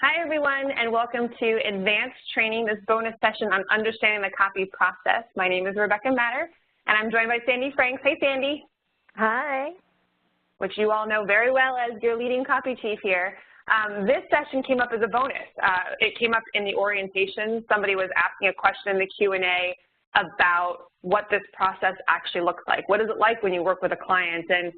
Hi, everyone, and welcome to Advanced Training, this bonus session on understanding the copy process. My name is Rebecca Matter, and I'm joined by Sandy Franks. Hey, Sandy. Hi. Which you all know very well as your leading copy chief here. This session came up as a bonus. It came up in the orientation. Somebody was asking a question in the Q&A about what this process actually looks like. What is it like when you work with a client? And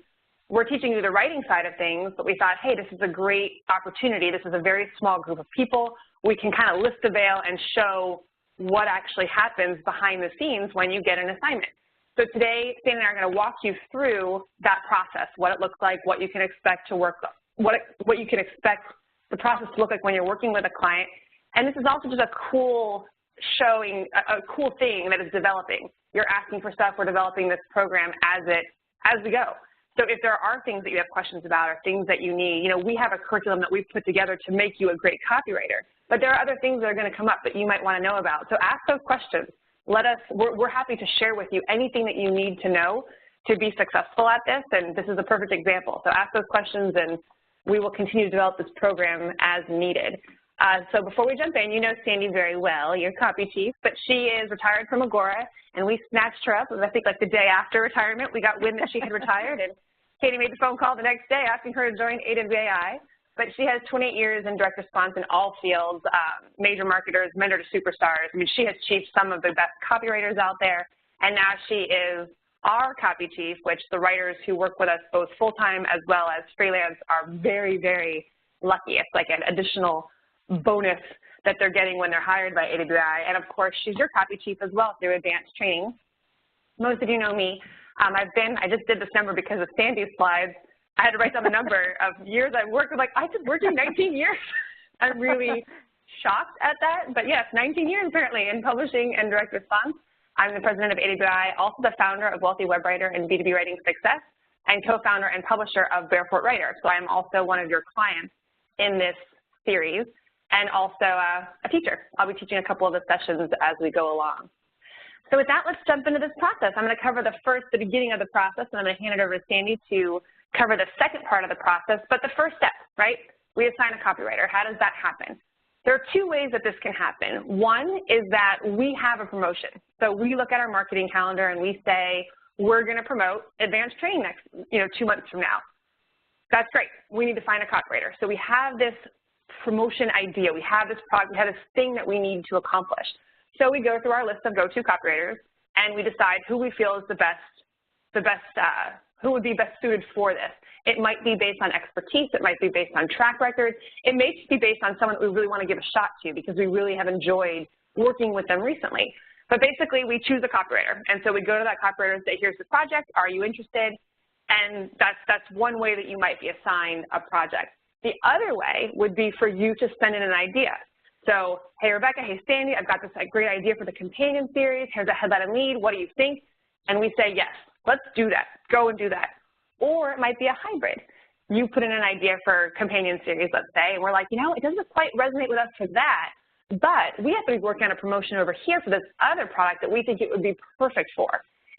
we're teaching you the writing side of things, but we thought, hey, this is a great opportunity. This is a very small group of people. We can kind of lift the veil and show what actually happens behind the scenes when you get an assignment. So today, Sandy and I are going to walk you through that process, what it looks like, what you can expect to work, what you can expect the process to look like when you're working with a client. And this is also just a cool showing, a cool thing that is developing. You're asking for stuff, we're developing this program as we go. So if there are things that you have questions about or things that you need, we have a curriculum that we've put together to make you a great copywriter. But there are other things that are going to come up that you might want to know about. So ask those questions. We're happy to share with you anything that you need to know to be successful at this, and this is a perfect example. So ask those questions, and we will continue to develop this program as needed. So before we jump in, you know Sandy very well, your copy chief, but she is retired from Agora, and we snatched her up, I think like the day after retirement. We got wind that she had retired, and Katie made the phone call the next day asking her to join AWAI. But she has 28 years in direct response in all fields, major marketers, mentor to superstars. I mean, she has chiefed some of the best copywriters out there, and now she is our copy chief, which the writers who work with us both full-time as well as freelance are very, very lucky. It's like an additional bonus that they're getting when they're hired by AWAI. And of course, she's your copy chief as well through advanced training. Most of you know me. I just did this number because of Sandy's slides. I had to write down the number of years I've worked with. Like, I've been working 19 years. I'm really shocked at that. But yes, 19 years apparently in publishing and direct response. I'm the president of AWAI, also the founder of Wealthy Web Writer and B2B Writing Success, and co-founder and publisher of Barefoot Writer. So I'm also one of your clients in this series, and also a teacher. I'll be teaching a couple of the sessions as we go along. So with that, let's jump into this process. I'm going to cover the beginning of the process, and I'm going to hand it over to Sandy to cover the second part of the process. But the first step, right? We assign a copywriter. How does that happen? There are two ways that this can happen. One is that we have a promotion. So we look at our marketing calendar and we say, we're going to promote advanced training next, 2 months from now. That's great. We need to find a copywriter. So we have this promotion idea. We have this product. We have this thing that we need to accomplish. So we go through our list of go-to copywriters and we decide who we feel is who would be best suited for this. It might be based on expertise. It might be based on track records. It may just be based on someone that we really want to give a shot to because we really have enjoyed working with them recently. But basically, we choose a copywriter. And so we go to that copywriter and say, here's the project. Are you interested? And that's one way that you might be assigned a project. The other way would be for you to send in an idea. So, hey, Rebecca, hey, Sandy, I've got this great idea for the companion series. Here's a headline lead. What do you think? And we say, yes, let's do that. Go and do that. Or it might be a hybrid. You put in an idea for companion series, let's say, and we're like, it doesn't quite resonate with us for that, but we have to be working on a promotion over here for this other product that we think it would be perfect for.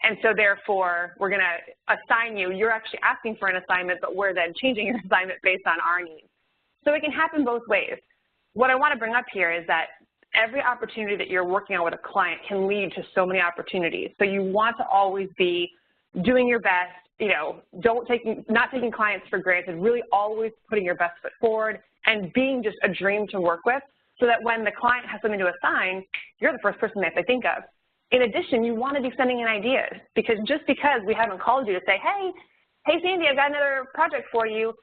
And so therefore, we're going to assign you. You're actually asking for an assignment, but we're then changing your assignment based on our needs. So it can happen both ways. What I want to bring up here is that every opportunity that you're working on with a client can lead to so many opportunities. So you want to always be doing your best, not taking clients for granted, really always putting your best foot forward and being just a dream to work with so that when the client has something to assign, you're the first person that they think of. In addition, you want to be sending in ideas because just because we haven't called you to say, hey, Sandy, I've got another project for you,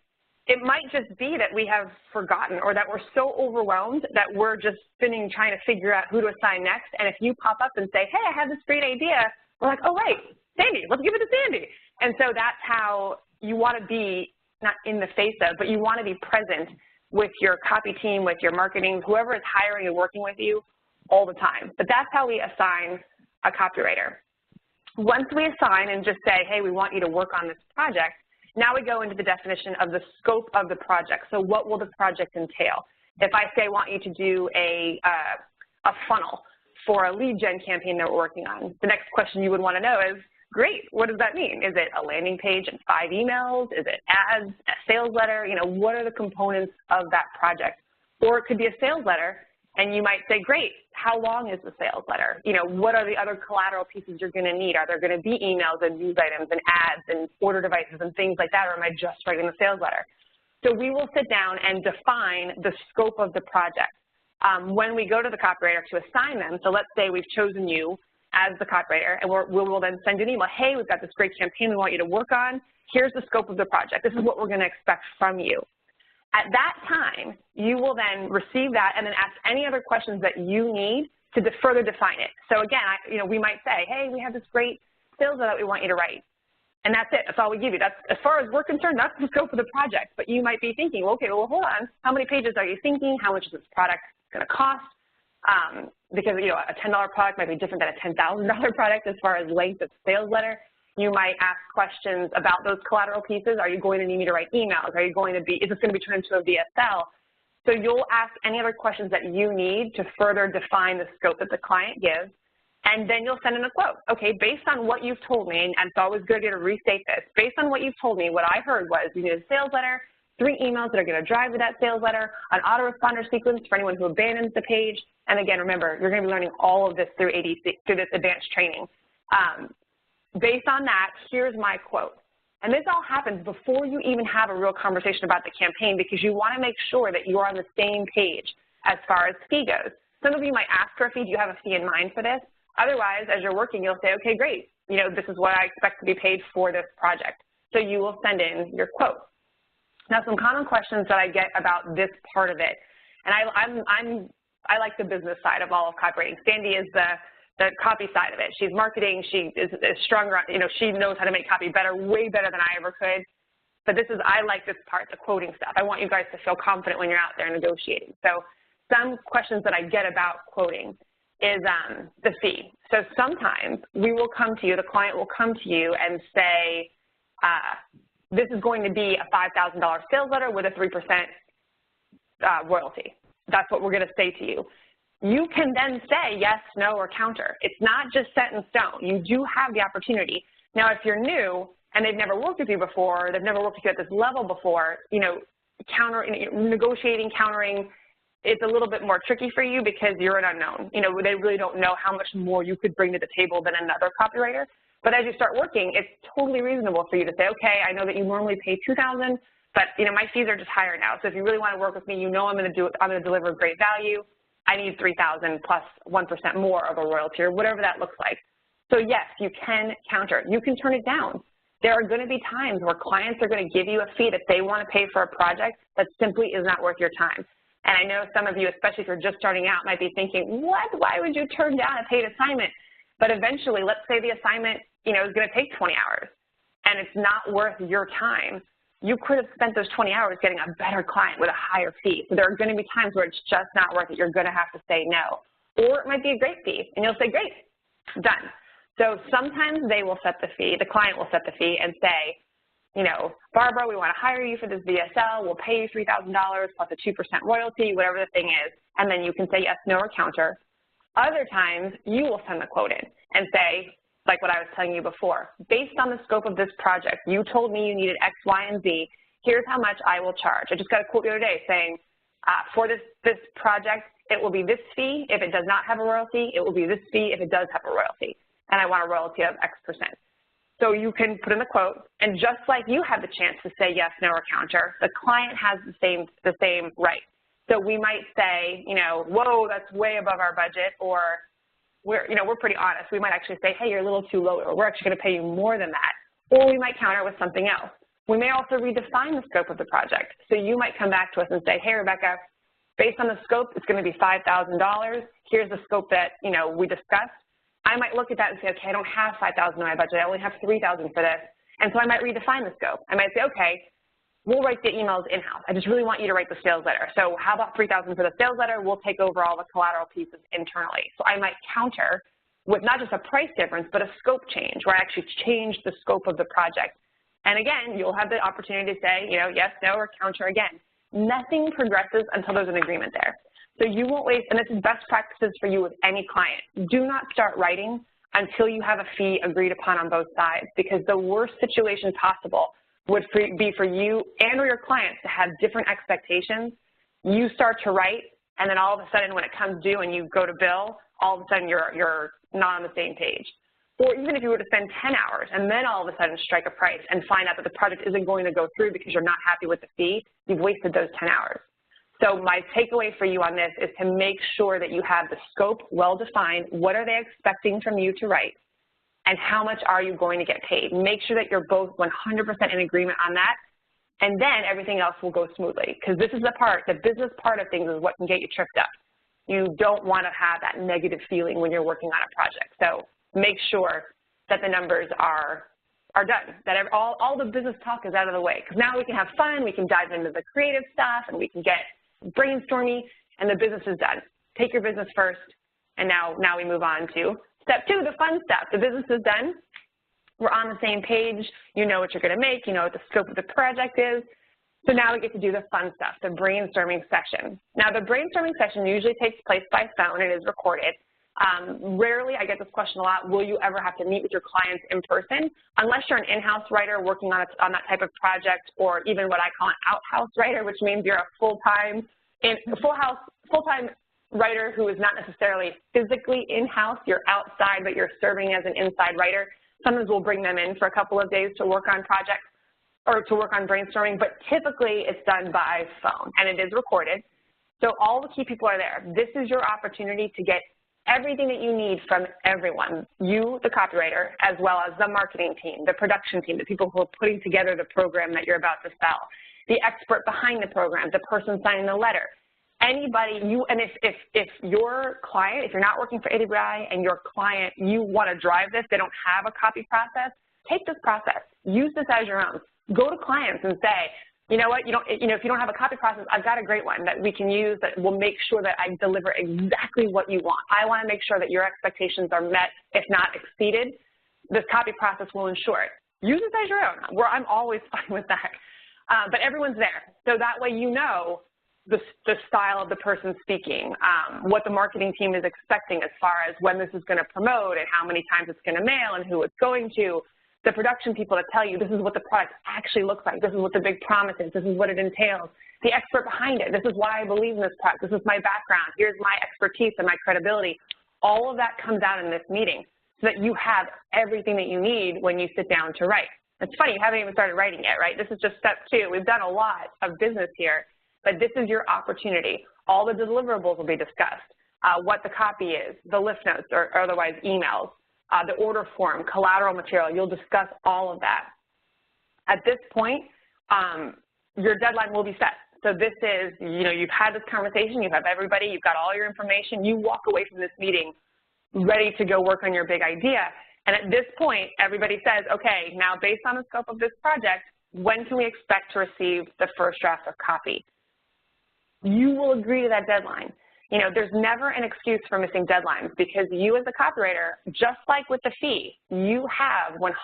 it might just be that we have forgotten or that we're so overwhelmed that we're just spinning trying to figure out who to assign next. And if you pop up and say, hey, I have this great idea, we're like, oh, wait, Sandy, let's give it to Sandy. And so that's how you want to be, not in the face of, but you want to be present with your copy team, with your marketing, whoever is hiring and working with you all the time. But that's how we assign a copywriter. Once we assign and just say, hey, we want you to work on this project, now we go into the definition of the scope of the project. So what will the project entail? If I say I want you to do a funnel for a lead gen campaign that we're working on, the next question you would want to know is, great, what does that mean? Is it a landing page and 5 emails? Is it ads, a sales letter? What are the components of that project? Or it could be a sales letter, and you might say, great, how long is the sales letter? You know, what are the other collateral pieces you're going to need? Are there going to be emails and news items and ads and order devices and things like that, or am I just writing the sales letter? So we will sit down and define the scope of the project. When we go to the copywriter to assign them, so let's say we've chosen you as the copywriter, and we will then send you an email, hey, we've got this great campaign we want you to work on. Here's the scope of the project. This is what we're going to expect from you. At that time, you will then receive that and then ask any other questions that you need to further define it. So again, we might say, hey, we have this great sales letter that we want you to write. And that's it. That's all we give you. That's, as far as we're concerned, that's the scope of the project. But you might be thinking, well, okay, well, hold on. How many pages are you thinking? How much is this product going to cost? Because, you know, a $10 product might be different than a $10,000 product as far as length of sales letter. You might ask questions about those collateral pieces. Are you going to need me to write emails? Are you going to be, is this going to be turned into a VSL? So you'll ask any other questions that you need to further define the scope that the client gives, and then you'll send in a quote. Okay, based on what you've told me, and it's always good to restate this, based on what you've told me, what I heard was you need a sales letter, 3 emails that are going to drive with that sales letter, an autoresponder sequence for anyone who abandons the page, and again, remember, you're going to be learning all of this through ADC, through this advanced training. Based on that, here's my quote. And this all happens before you even have a real conversation about the campaign, because you want to make sure that you're on the same page as far as fee goes. Some of you might ask for a fee. Do you have a fee in mind for this? Otherwise, as you're working, you'll say, okay, great. You know, this is what I expect to be paid for this project. So you will send in your quote. Now, some common questions that I get about this part of it, and I like the business side of all of copywriting. Sandy is the copy side of it. She's marketing. She is stronger. You know, she knows how to make copy better, way better than I ever could. But I like this part, the quoting stuff. I want you guys to feel confident when you're out there negotiating. So some questions that I get about quoting is the fee. So sometimes we will come to you, the client will come to you and say, this is going to be a $5,000 sales letter with a 3% royalty. That's what we're going to say to you. You can then say yes, no, or counter. It's not just set in stone. You do have the opportunity. Now, if you're new and they've never worked with you before, they've never worked with you at this level before, you know, negotiating, countering, it's a little bit more tricky for you because you're an unknown. You know, they really don't know how much more you could bring to the table than another copywriter. But as you start working, it's totally reasonable for you to say, okay, I know that you normally pay $2,000, but you know, my fees are just higher now. So if you really want to work with me, you know I'm going to deliver great value. I need $3,000 plus 1% more of a royalty or whatever that looks like. So yes, you can counter. You can turn it down. There are going to be times where clients are going to give you a fee that they want to pay for a project that simply is not worth your time. And I know some of you, especially if you're just starting out, might be thinking, what? Why would you turn down a paid assignment? But eventually, let's say the assignment, you know, is going to take 20 hours and it's not worth your time. You could have spent those 20 hours getting a better client with a higher fee. So there are going to be times where it's just not worth it. You're going to have to say no. Or it might be a great fee, and you'll say, great, done. So sometimes they will set the fee, the client will set the fee and say, you know, Barbara, we want to hire you for this VSL. We'll pay you $3,000 plus a 2% royalty, whatever the thing is, and then you can say yes, no, or counter. Other times, you will send the quote in and say, like what I was telling you before, based on the scope of this project, you told me you needed X, Y, and Z. Here's how much I will charge. I just got a quote the other day saying, for this project, it will be this fee. If it does not have a royalty, it will be this fee if it does have a royalty. And I want a royalty of X%. So you can put in the quote, and just like you have the chance to say yes, no, or counter, the client has the same right. So we might say, you know, whoa, that's way above our budget, or we're pretty honest. We might actually say, hey, you're a little too low, or we're actually going to pay you more than that. Or we might counter with something else. We may also redefine the scope of the project. So you might come back to us and say, hey, Rebecca, based on the scope, it's going to be $5,000. Here's the scope that, you know, we discussed. I might look at that and say, okay, I don't have $5,000 in my budget. I only have $3,000 for this. And so I might redefine the scope. I might say, okay, we'll write the emails in-house. I just really want you to write the sales letter. So how about $3,000 for the sales letter? We'll take over all the collateral pieces internally. So I might counter with not just a price difference, but a scope change, where I actually change the scope of the project. And again, you'll have the opportunity to say, you know, yes, no, or counter again. Nothing progresses until there's an agreement there. So you won't waste, and this is best practices for you with any client. Do not start writing until you have a fee agreed upon on both sides, because the worst situation possible would be for you and or your clients to have different expectations You start to write, and then all of a sudden when it comes due and you go to bill, all of a sudden you're not on the same page. Or even if you were to spend 10 hours and then all of a sudden strike a price and find out that the project isn't going to go through because you're not happy with the fee, you've wasted those 10 hours. So my takeaway for you on this is to make sure that you have the scope well defined. What are they expecting from you to write? And how much are you going to get paid? Make sure that you're both 100% in agreement on that, and then everything else will go smoothly. Because this is the part, the business part of things is what can get you tripped up. You don't want to have that negative feeling when you're working on a project. So make sure that the numbers are done, that all the business talk is out of the way. Because now we can have fun, we can dive into the creative stuff, and we can get brainstormy, and the business is done. Take your business first, and now we move on to step 2, the fun stuff. The business is done. We're on the same page. You know what you're going to make. You know what the scope of the project is. So now we get to do the fun stuff, the brainstorming session. Now, the brainstorming session usually takes place by phone. It is recorded. Rarely, I get this question a lot, will you ever have to meet with your clients in person? Unless you're an in-house writer working on that type of project, or even what I call an out-house writer, which means you're a full-time writer who is not necessarily physically in-house. You're outside, but you're serving as an inside writer. Sometimes we'll bring them in for a couple of days to work on projects or to work on brainstorming, but typically it's done by phone, and it is recorded. So all the key people are there. This is your opportunity to get everything that you need from everyone, you, the copywriter, as well as the marketing team, the production team, the people who are putting together the program that you're about to sell, the expert behind the program, the person signing the letter. Anybody, and if your client, if you're not working for AWI and your client, you want to drive this, they don't have a copy process, take this process, use this as your own. Go to clients and say, you know what, if you don't have a copy process, I've got a great one that we can use that will make sure that I deliver exactly what you want. I want to make sure that your expectations are met, if not exceeded. This copy process will ensure it. Use this as your own, where I'm always fine with that. But everyone's there. So that way you know the style of the person speaking, what the marketing team is expecting as far as when this is going to promote and how many times it's going to mail and who it's going to. The production people to tell you this is what the product actually looks like, this is what the big promise is, this is what it entails. The expert behind it, this is why I believe in this product, this is my background, here's my expertise and my credibility. All of that comes out in this meeting so that you have everything that you need when you sit down to write. It's funny, you haven't even started writing yet, right? This is just step 2. We've done a lot of business here, but this is your opportunity. All the deliverables will be discussed, what the copy is, the lift notes or otherwise emails. The order form, collateral material, you'll discuss all of that. At this point, your deadline will be set. So this is, you've had this conversation, you have everybody, you've got all your information, you walk away from this meeting ready to go work on your big idea. And at this point, everybody says, okay, now based on the scope of this project, when can we expect to receive the first draft of copy? You will agree to that deadline. There's never an excuse for missing deadlines because you as a copywriter, just like with the fee, you have 100%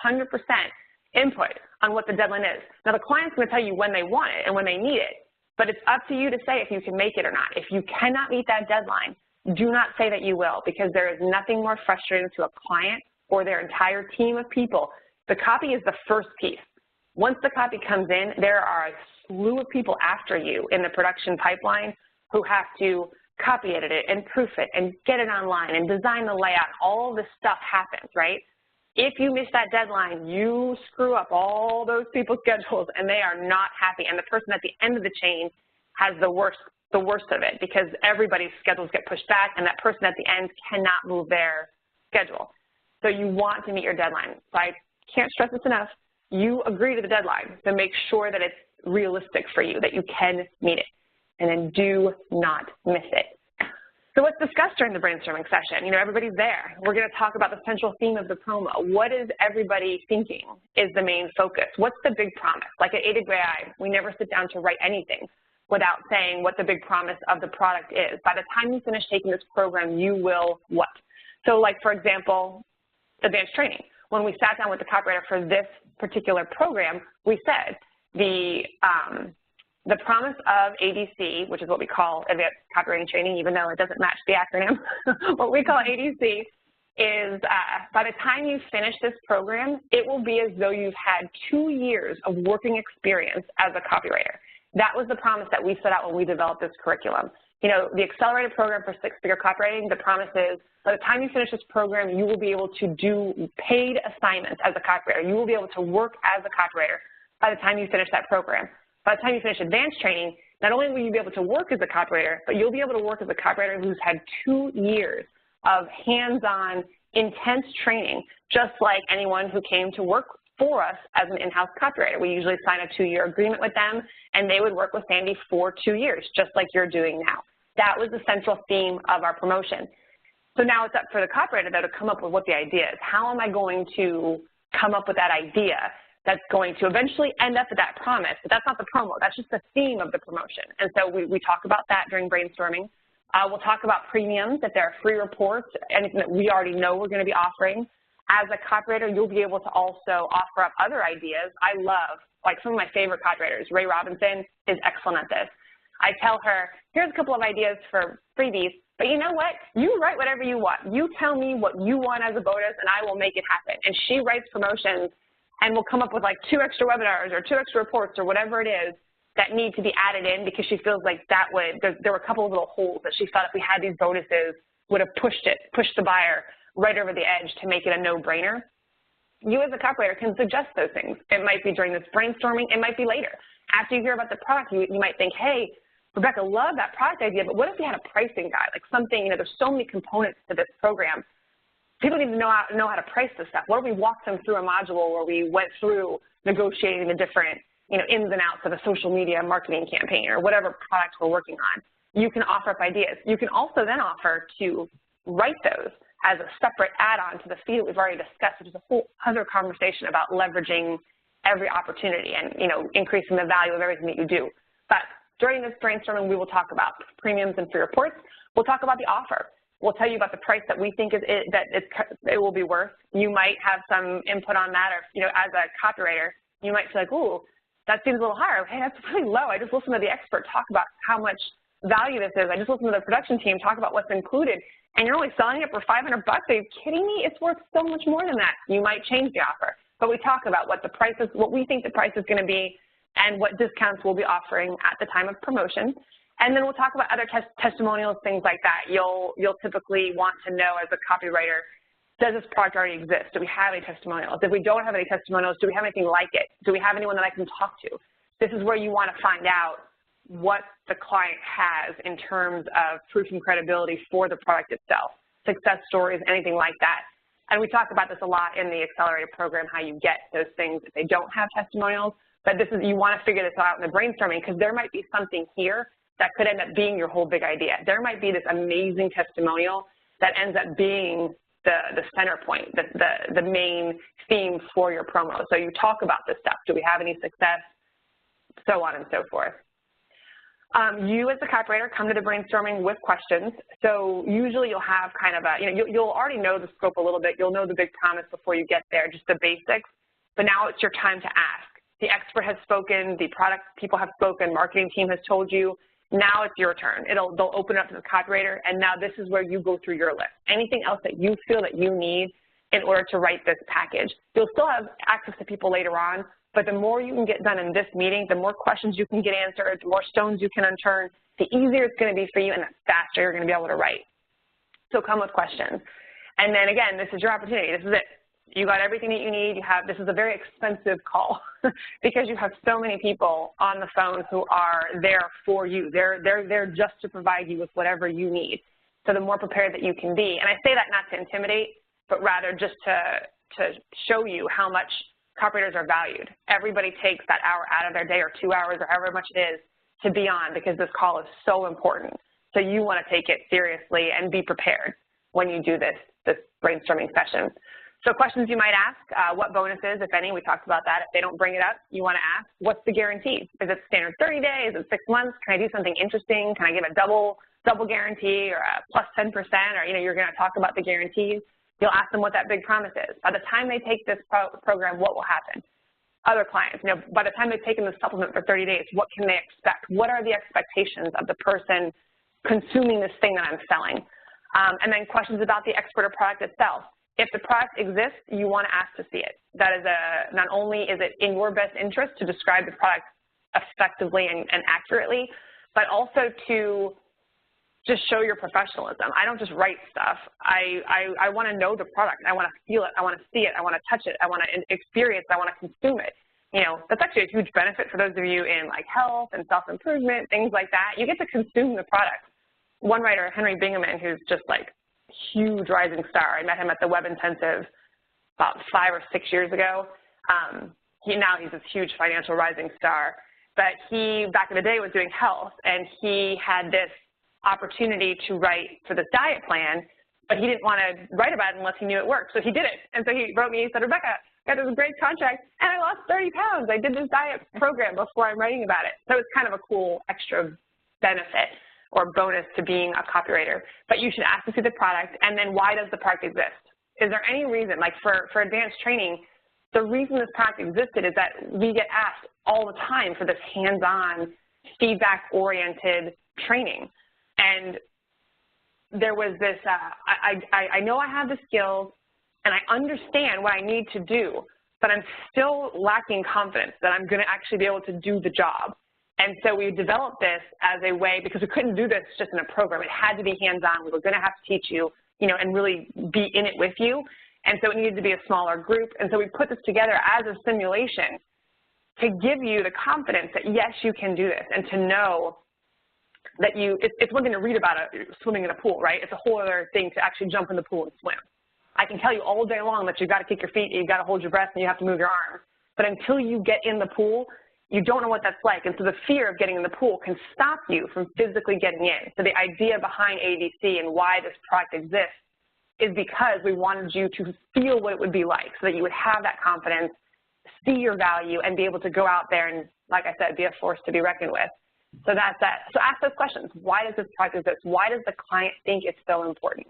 input on what the deadline is. Now, the client's going to tell you when they want it and when they need it, but it's up to you to say if you can make it or not. If you cannot meet that deadline, do not say that you will, because there is nothing more frustrating to a client or their entire team of people. The copy is the first piece. Once the copy comes in, there are a slew of people after you in the production pipeline who have to copy edit it and proof it and get it online and design the layout. All this stuff happens, right? If you miss that deadline, you screw up all those people's schedules and they are not happy. And the person at the end of the chain has the worst of it because everybody's schedules get pushed back and that person at the end cannot move their schedule. So you want to meet your deadline. So I can't stress this enough. You agree to the deadline, so make sure that it's realistic for you, that you can meet it. And then do not miss it. So what's discussed during the brainstorming session? Everybody's there. We're going to talk about the central theme of the promo. What is everybody thinking is the main focus? What's the big promise? Like at AWI, we never sit down to write anything without saying what the big promise of the product is. By the time you finish taking this program, you will what? So like, for example, advanced training. When we sat down with the copywriter for this particular program, we said the promise of ADC, which is what we call Advanced Copywriting Training, even though it doesn't match the acronym, what we call ADC is by the time you finish this program, it will be as though you've had 2 years of working experience as a copywriter. That was the promise that we set out when we developed this curriculum. You know, the accelerated program for six-figure copywriting, the promise is by the time you finish this program, you will be able to do paid assignments as a copywriter. You will be able to work as a copywriter by the time you finish that program. By the time you finish advanced training, not only will you be able to work as a copywriter, but you'll be able to work as a copywriter who's had 2 years of hands-on, intense training, just like anyone who came to work for us as an in-house copywriter. We usually sign a 2-year agreement with them, and they would work with Sandy for 2 years, just like you're doing now. That was the central theme of our promotion. So now it's up for the copywriter, though, to come up with what the idea is. How am I going to come up with that idea that's going to eventually end up at that promise? But that's not the promo. That's just the theme of the promotion. And so we talk about that during brainstorming. We'll talk about premiums, if there are free reports, anything that we already know we're going to be offering. As a copywriter, you'll be able to also offer up other ideas. I love, like some of my favorite copywriters, Ray Robinson is excellent at this. I tell her, here's a couple of ideas for freebies, but you know what? You write whatever you want. You tell me what you want as a bonus, and I will make it happen. And she writes promotions, and we'll come up with like 2 extra webinars or 2 extra reports or whatever it is that need to be added in, because she feels like that would, there were a couple of little holes that she thought if we had these bonuses would have pushed the buyer right over the edge to make it a no-brainer. You as a copywriter can suggest those things. It might be during this brainstorming. It might be later. After you hear about the product, you might think, hey, Rebecca, love that product idea, but what if we had a pricing guide, like something, you know, there's so many components to this program. People need to know how to price this stuff. What if we walked them through a module where we went through negotiating the different, you know, ins and outs of a social media marketing campaign or whatever product we're working on? You can offer up ideas. You can also then offer to write those as a separate add-on to the fee that we've already discussed, which is a whole other conversation about leveraging every opportunity and, you know, increasing the value of everything that you do. But during this brainstorming, we will talk about premiums and free reports. We'll talk about the offer. We'll tell you about the price that we think it will be worth. You might have some input on that, or, you know, as a copywriter, you might feel like, ooh, that seems a little higher. Hey, that's really low. I just listened to the expert talk about how much value this is. I just listened to the production team talk about what's included, and you're only selling it for $500. Are you kidding me? It's worth so much more than that. You might change the offer. But we talk about what the price is, what we think the price is going to be, and what discounts we'll be offering at the time of promotion. And then we'll talk about other testimonials, things like that. You'll typically want to know as a copywriter, does this product already exist? Do we have any testimonials? If we don't have any testimonials, do we have anything like it? Do we have anyone that I can talk to? This is where you want to find out what the client has in terms of proof and credibility for the product itself, success stories, anything like that. And we talk about this a lot in the accelerated program, how you get those things if they don't have testimonials. But this is, you want to figure this out in the brainstorming, because there might be something here that could end up being your whole big idea. There might be this amazing testimonial that ends up being the center point, the main theme for your promo. So you talk about this stuff. Do we have any success? So on and so forth. You as a copywriter come to the brainstorming with questions. So usually you'll have kind of a, you know, you'll already know the scope a little bit. You'll know the big promise before you get there, just the basics. But now it's your time to ask. The expert has spoken, the product people have spoken, marketing team has told you. Now it's your turn. They'll open it up to the copywriter, and now this is where you go through your list. Anything else that you feel that you need in order to write this package. You'll still have access to people later on, but the more you can get done in this meeting, the more questions you can get answered, the more stones you can unturn, the easier it's going to be for you, and the faster you're going to be able to write. So come with questions. And then again, this is your opportunity. This is it. You got everything that you need. This is a very expensive call because you have so many people on the phone who are there for you. They're there just to provide you with whatever you need. So the more prepared that you can be, and I say that not to intimidate, but rather just to show you how much copywriters are valued. Everybody takes that hour out of their day or 2 hours or however much it is to be on, because this call is so important. So you want to take it seriously and be prepared when you do this brainstorming session. So questions you might ask, what bonuses, if any, we talked about that. If they don't bring it up, you want to ask, what's the guarantee? Is it standard 30 days? Is it 6 months? Can I do something interesting? Can I give a double guarantee or a plus 10%? Or, you know, you're going to talk about the guarantees. You'll ask them what that big promise is. By the time they take this program, what will happen? Other clients, you know, by the time they've taken the supplement for 30 days, what can they expect? What are the expectations of the person consuming this thing that I'm selling? And then questions about the expert or product itself. If the product exists, you want to ask to see it. That is not only is it in your best interest to describe the product effectively and accurately, but also to just show your professionalism. I don't just write stuff. I want to know the product. I want to feel it. I want to see it. I want to touch it. I want to experience it. I want to consume it. You know, that's actually a huge benefit for those of you in like health and self-improvement, things like that. You get to consume the product. One writer, Henry Bingaman, who's just like a huge rising star. I met him at the Web Intensive about 5 or 6 years ago. Now he's this huge financial rising star. But he, back in the day, was doing health, and he had this opportunity to write for this diet plan, but he didn't want to write about it unless he knew it worked. So he did it. And so he wrote me, he said, Rebecca, I got this great contract, and I lost 30 pounds. I did this diet program before I'm writing about it. So it's kind of a cool extra benefit or bonus to being a copywriter. But you should ask to see the product, and then why does the product exist? Is there any reason, like for advanced training, the reason this product existed is that we get asked all the time for this hands-on, feedback-oriented training. And there was this, I know I have the skills, and I understand what I need to do, but I'm still lacking confidence that I'm going to actually be able to do the job. And so we developed this as a way, because we couldn't do this just in a program. It had to be hands-on. We were going to have to teach you, you know, and really be in it with you. And so it needed to be a smaller group. And so we put this together as a simulation to give you the confidence that, yes, you can do this, and to know that it's one thing to read about swimming in a pool, right? It's a whole other thing to actually jump in the pool and swim. I can tell you all day long that you've got to kick your feet, you've got to hold your breath, and you have to move your arms. But until you get in the pool, you don't know what that's like. And so the fear of getting in the pool can stop you from physically getting in. So the idea behind ADC and why this product exists is because we wanted you to feel what it would be like, so that you would have that confidence, see your value, and be able to go out there and, like I said, be a force to be reckoned with. So that's that. So ask those questions. Why does this product exist? Why does the client think it's so important?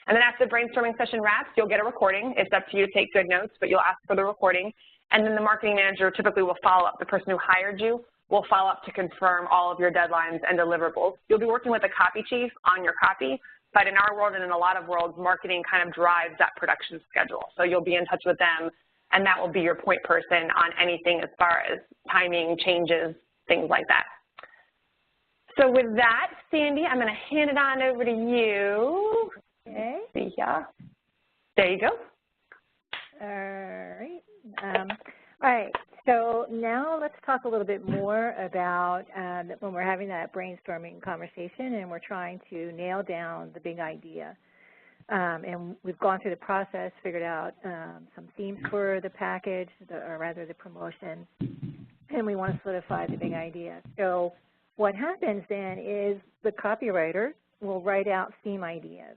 And then after the brainstorming session wraps, you'll get a recording. It's up to you to take good notes, but you'll ask for the recording. And then the marketing manager typically will follow up. The person who hired you will follow up to confirm all of your deadlines and deliverables. You'll be working with a copy chief on your copy, but in our world and in a lot of worlds, marketing kind of drives that production schedule. So you'll be in touch with them, and that will be your point person on anything as far as timing, changes, things like that. So with that, Sandy, I'm going to hand it on over to you. Okay. See ya. There you go. All right. So now let's talk a little bit more about when we're having that brainstorming conversation and we're trying to nail down the big idea. And we've gone through the process, figured out some themes for the package, or rather the promotion, and we want to solidify the big idea. So what happens then is the copywriter will write out theme ideas.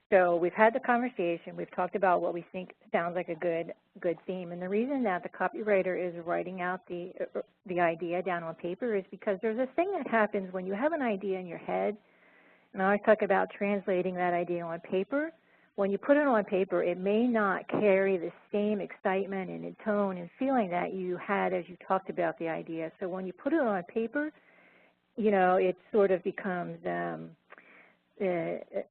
So we've had the conversation, we've talked about what we think sounds like a good theme, and the reason that the copywriter is writing out the idea down on paper is because there's this thing that happens when you have an idea in your head, and I always talk about translating that idea on paper. When you put it on paper, it may not carry the same excitement and tone and feeling that you had as you talked about the idea. So when you put it on paper, you know, it sort of becomes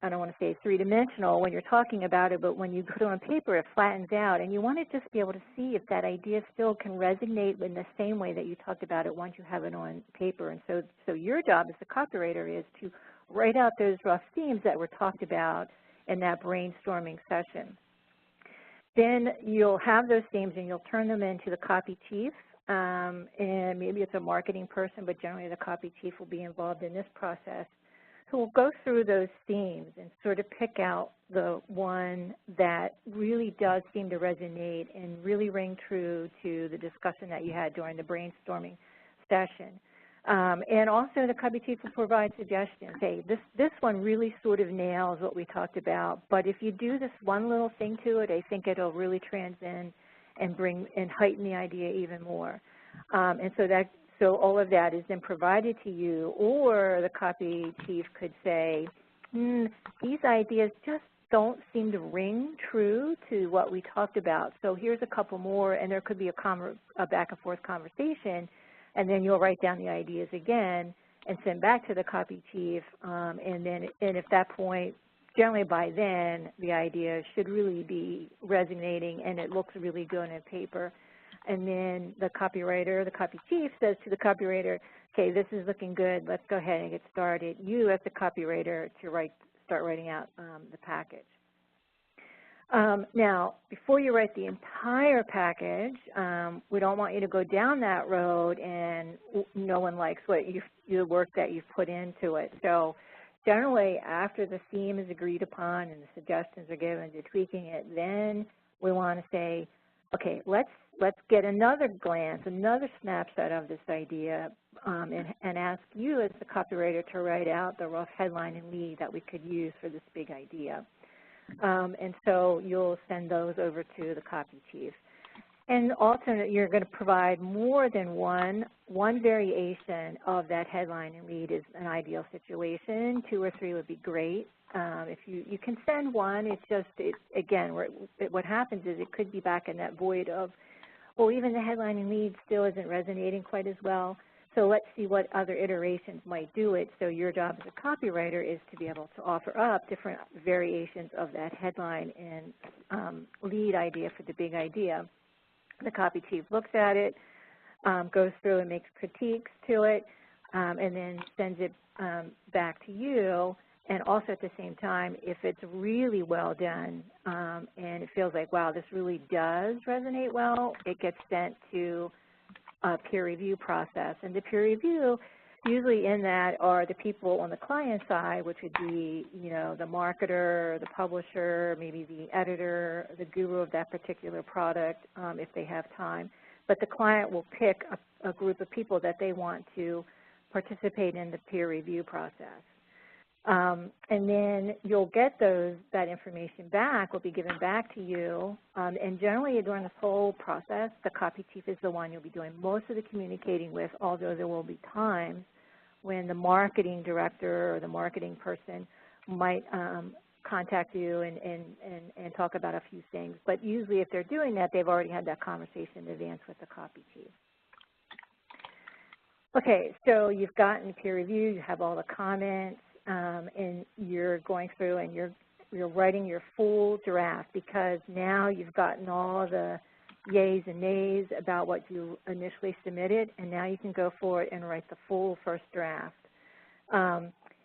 I don't want to say three-dimensional when you're talking about it, but when you put it on paper, it flattens out, and you want to just be able to see if that idea still can resonate in the same way that you talked about it once you have it on paper. And so your job as a copywriter is to write out those rough themes that were talked about in that brainstorming session. Then you'll have those themes, and you'll turn them into the copy chief, and maybe it's a marketing person, but generally the copy chief will be involved in this process. So we'll go through those themes and sort of pick out the one that really does seem to resonate and really ring true to the discussion that you had during the brainstorming session. And also the copy chief will provide suggestions. Hey, this one really sort of nails what we talked about, but if you do this one little thing to it, I think it'll really transcend and bring and heighten the idea even more. So all of that is then provided to you, or the copy chief could say, these ideas just don't seem to ring true to what we talked about. So here's a couple more, and there could be a back and forth conversation, and then you'll write down the ideas again and send back to the copy chief, and at that point, generally by then, the idea should really be resonating and it looks really good on paper. And then the copywriter, the copy chief, says to the copywriter, okay, this is looking good, let's go ahead and get started. You, as the copywriter, to start writing out the package. Now, before you write the entire package, we don't want you to go down that road and no one likes the work that you've put into it. So generally, after the theme is agreed upon and the suggestions are given to tweaking it, then we want to say, okay, let's get another glance, another snapshot of this idea, and ask you as the copywriter to write out the rough headline and lead that we could use for this big idea. And so you'll send those over to the copy chief. And also, you're going to provide more than one variation of that headline and lead is an ideal situation. 2 or 3 would be great. If you can send one, it's just, again, what happens is it could be back in that void of, well, even the headline and lead still isn't resonating quite as well. So let's see what other iterations might do it. So your job as a copywriter is to be able to offer up different variations of that headline and lead idea for the big idea. The copy chief looks at it, goes through and makes critiques to it, and then sends it back to you. And also at the same time, if it's really well done and it feels like, wow, this really does resonate well, it gets sent to a peer review process. And the peer review, usually in that are the people on the client side, which would be, the marketer, the publisher, maybe the editor, the guru of that particular product, if they have time. But the client will pick a group of people that they want to participate in the peer review process. And then you'll get that information back, will be given back to you, and generally during this whole process, the copy chief is the one you'll be doing most of the communicating with, although there will be times when the marketing director or the marketing person might contact you and talk about a few things. But usually if they're doing that, they've already had that conversation in advance with the copy chief. Okay, so you've gotten peer review, you have all the comments, and you're going through and you're writing your full draft, because now you've gotten all the yays and nays about what you initially submitted, and now you can go forward and write the full first draft.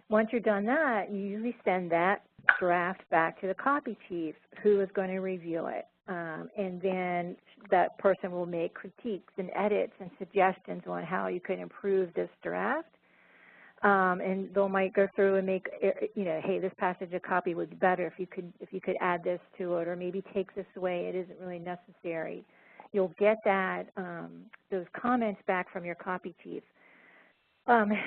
Once you're done that, you usually send that draft back to the copy chief, who is going to review it. And then that person will make critiques and edits and suggestions on how you could improve this draft. And they might go through and make, hey, this passage of copy would be better if you could add this to it, or maybe take this away. It isn't really necessary. You'll get those comments back from your copy chief.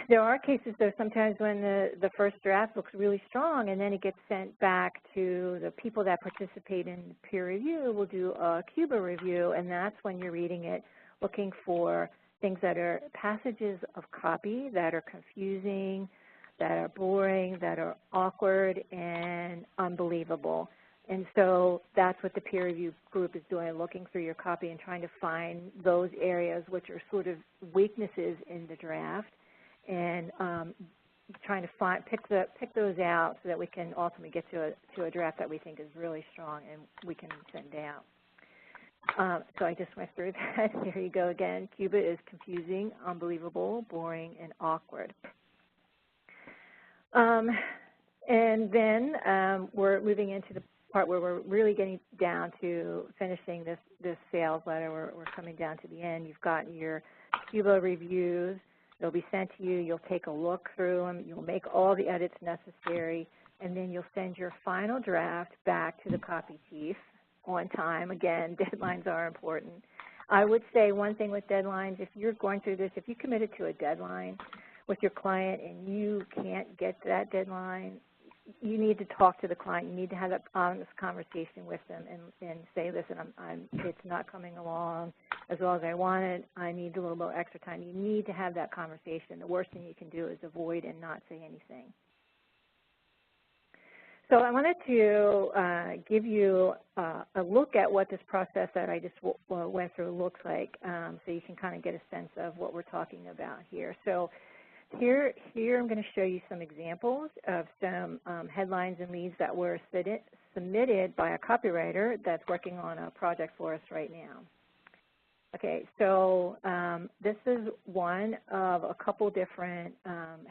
There are cases, though, sometimes when the first draft looks really strong, and then it gets sent back to the people that participate in peer review. Will do a Cuba review, and that's when you're reading it, looking for things that are passages of copy that are confusing, that are boring, that are awkward and unbelievable. And so that's what the peer review group is doing, looking through your copy and trying to find those areas which are sort of weaknesses in the draft, and trying to pick those out so that we can ultimately get to a draft that we think is really strong and we can send out. So I just went through that. Here you go again. Cuba is confusing, unbelievable, boring, and awkward. And then we're moving into the part where we're really getting down to finishing this sales letter. We're coming down to the end. You've gotten your Cuba reviews. They'll be sent to you. You'll take a look through them. You'll make all the edits necessary, and then you'll send your final draft back to the copy chief on time. Again, deadlines are important. I would say one thing with deadlines, if you're going through this, if you committed to a deadline with your client and you can't get to that deadline, you need to talk to the client. You need to have that honest conversation with them and say, listen, it's not coming along as well as I wanted. I need a little more extra time. You need to have that conversation. The worst thing you can do is avoid and not say anything. So I wanted to give you a look at what this process that I just went through looks like, so you can kind of get a sense of what we're talking about here. So here I'm going to show you some examples of some headlines and leads that were submitted by a copywriter that's working on a project for us right now. Okay, so this is one of a couple different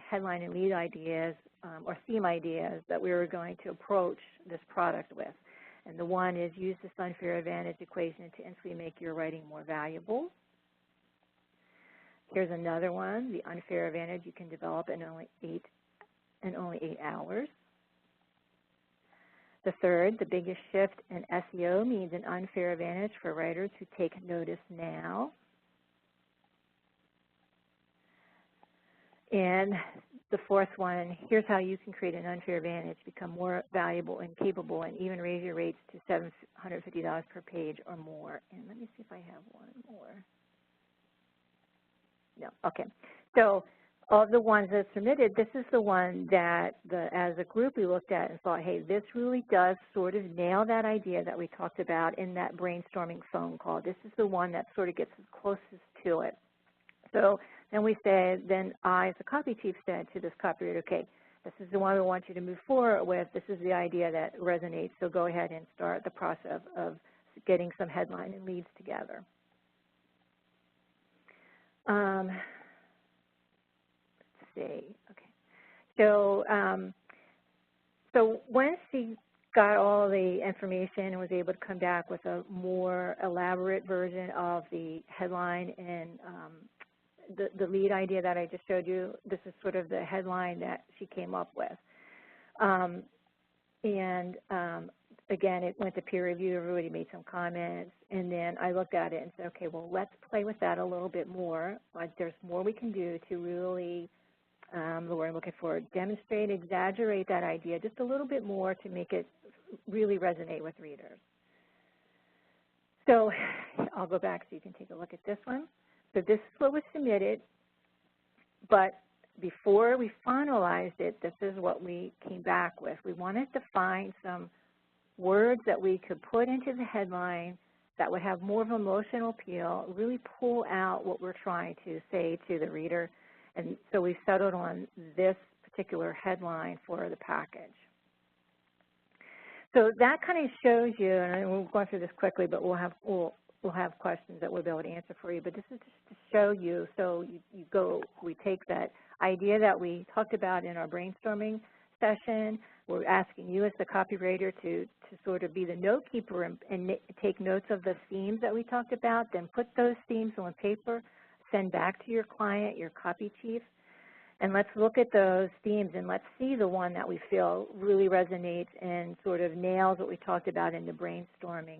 headline and lead ideas or theme ideas that we were going to approach this product with. And the one is use this unfair advantage equation to instantly make your writing more valuable. Here's another one, the unfair advantage you can develop in only 8 hours. The third, the biggest shift in SEO means an unfair advantage for writers who take notice now. And the fourth one, here's how you can create an unfair advantage, become more valuable and capable, and even raise your rates to $750 per page or more. And let me see if I have one more. No, okay. So of the ones that submitted, this is the one that as a group we looked at and thought, hey, this really does sort of nail that idea that we talked about in that brainstorming phone call. This is the one that sort of gets as closest to it. So then we said, then I, as the copy chief, said to this copywriter, okay, this is the one we want you to move forward with. This is the idea that resonates, so go ahead and start the process of getting some headline and leads together. Let's see. Okay. So, so once he got all the information and was able to come back with a more elaborate version of the headline and the lead idea that I just showed you, this is sort of the headline that she came up with. Again, it went to peer review. Everybody made some comments. And then I looked at it and said, okay, well, let's play with that a little bit more. Like, there's more we can do to really, the word I'm looking for, demonstrate, exaggerate that idea just a little bit more to make it really resonate with readers. So I'll go back so you can take a look at this one. So this is what was submitted, but before we finalized it, this is what we came back with. We wanted to find some words that we could put into the headline that would have more of emotional appeal, really pull out what we're trying to say to the reader. And so we settled on this particular headline for the package. So that kind of shows you, and we're going through this quickly, but we'll have questions that we'll be able to answer for you. But this is just to show you, so we take that idea that we talked about in our brainstorming session. We're asking you as the copywriter to sort of be the note keeper and take notes of the themes that we talked about, then put those themes on paper, send back to your client, your copy chief, and let's look at those themes and let's see the one that we feel really resonates and sort of nails what we talked about in the brainstorming.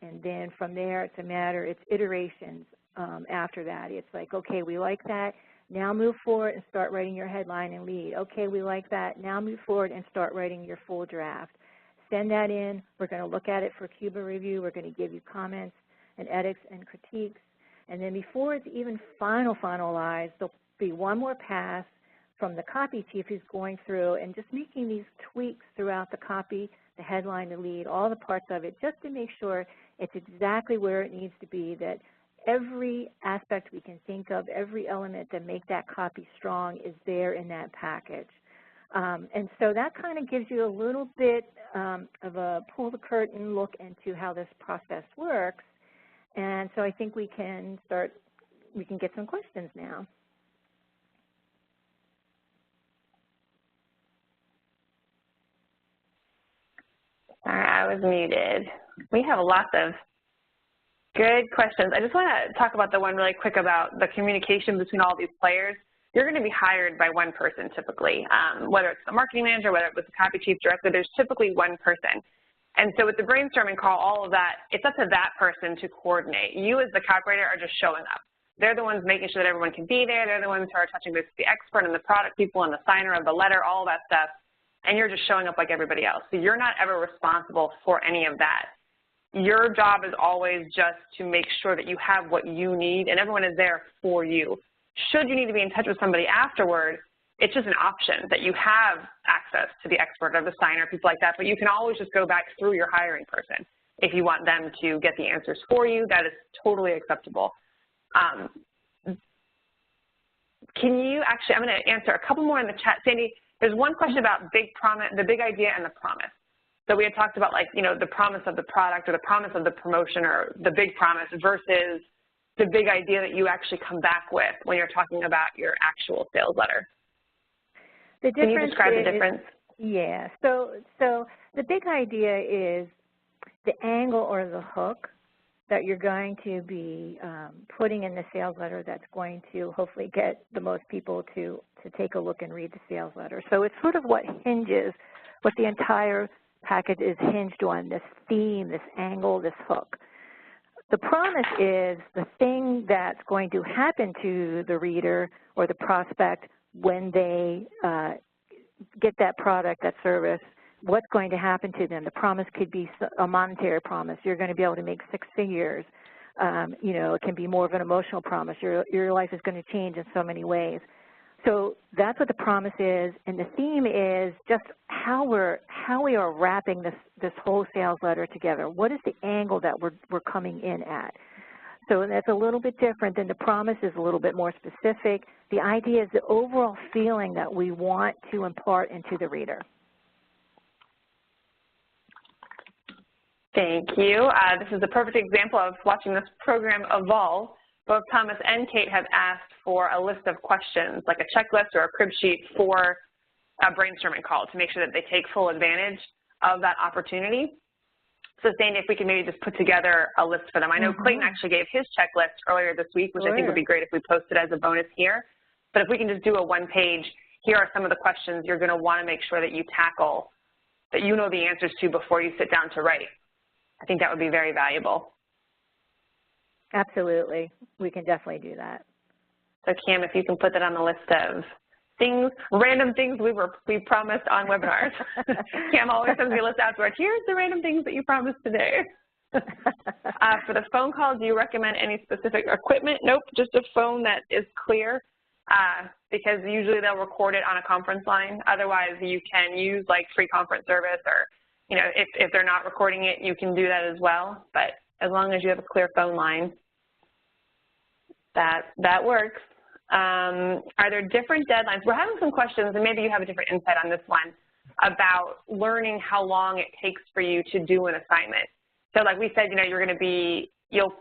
And then from there, it's iterations after that. It's like, okay, we like that. Now move forward and start writing your headline and lead. Okay, we like that. Now move forward and start writing your full draft. Send that in. We're going to look at it for Cuba review. We're going to give you comments and edits and critiques. And then before it's even finalized, there'll be one more pass from the copy chief who's going through and just making these tweaks throughout the copy, the headline, the lead, all the parts of it, just to make sure it's exactly where it needs to be, that every aspect we can think of, every element that make that copy strong is there in that package. And so that kind of gives you a little bit of a pull the curtain look into how this process works. And so I think we can get some questions now. Sorry, I was muted. We have lots of good questions. I just want to talk about the one really quick about the communication between all these players. You're going to be hired by one person typically, whether it's the marketing manager, whether it was the copy chief director, there's typically one person. And so with the brainstorming call, all of that, it's up to that person to coordinate. You as the copywriter are just showing up. They're the ones making sure that everyone can be there. They're the ones who are touching base with the expert and the product people and the signer of the letter, all of that stuff. And you're just showing up like everybody else. So you're not ever responsible for any of that. Your job is always just to make sure that you have what you need and everyone is there for you. Should you need to be in touch with somebody afterward, it's just an option that you have access to the expert or the signer, people like that, but you can always just go back through your hiring person if you want them to get the answers for you. That is totally acceptable. Can you actually, I'm going to answer a couple more in the chat. Sandy, there's one question about the big idea and the promise. So we had talked about, like, you know, the promise of the product or the promise of the promotion or the big promise versus the big idea that you actually come back with when you're talking about your actual sales letter? Can you describe the difference? Yeah, so the big idea is the angle or the hook that you're going to be putting in the sales letter that's going to hopefully get the most people to take a look and read the sales letter. So it's sort of what the entire package is hinged on, this theme, this angle, this hook. The promise is the thing that's going to happen to the reader or the prospect when they get that product, that service, what's going to happen to them. The promise could be a monetary promise. You're going to be able to make 6 figures. You know, it can be more of an emotional promise. Your life is going to change in so many ways. So that's what the promise is, and the theme is just how we are wrapping this whole sales letter together. What is the angle that we're coming in at? So that's a little bit different than the promise is a little bit more specific. The idea is the overall feeling that we want to impart into the reader. Thank you. This is a perfect example of watching this program evolve. Both Thomas and Kate have asked for a list of questions, like a checklist or a crib sheet for a brainstorming call to make sure that they take full advantage of that opportunity. So Sandy, if we can maybe just put together a list for them. I know Clayton actually gave his checklist earlier this week, which I think would be great if we posted as a bonus here. But if we can just do a one-page, here are some of the questions you're going to want to make sure that you tackle, that you know the answers to before you sit down to write. I think that would be very valuable. Absolutely. We can definitely do that. So Cam, if you can put that on the list of things, random things we promised on webinars. Cam always sends me a list afterward. Here's the random things that you promised today. For the phone call, do you recommend any specific equipment? Nope, just a phone that is clear, because usually they'll record it on a conference line. Otherwise, you can use like free conference service, or you know, if they're not recording it, you can do that as well. But as long as you have a clear phone line, that works. Are there different deadlines? We're having some questions, and maybe you have a different insight on this one, about learning how long it takes for you to do an assignment. So like we said, you know, you'll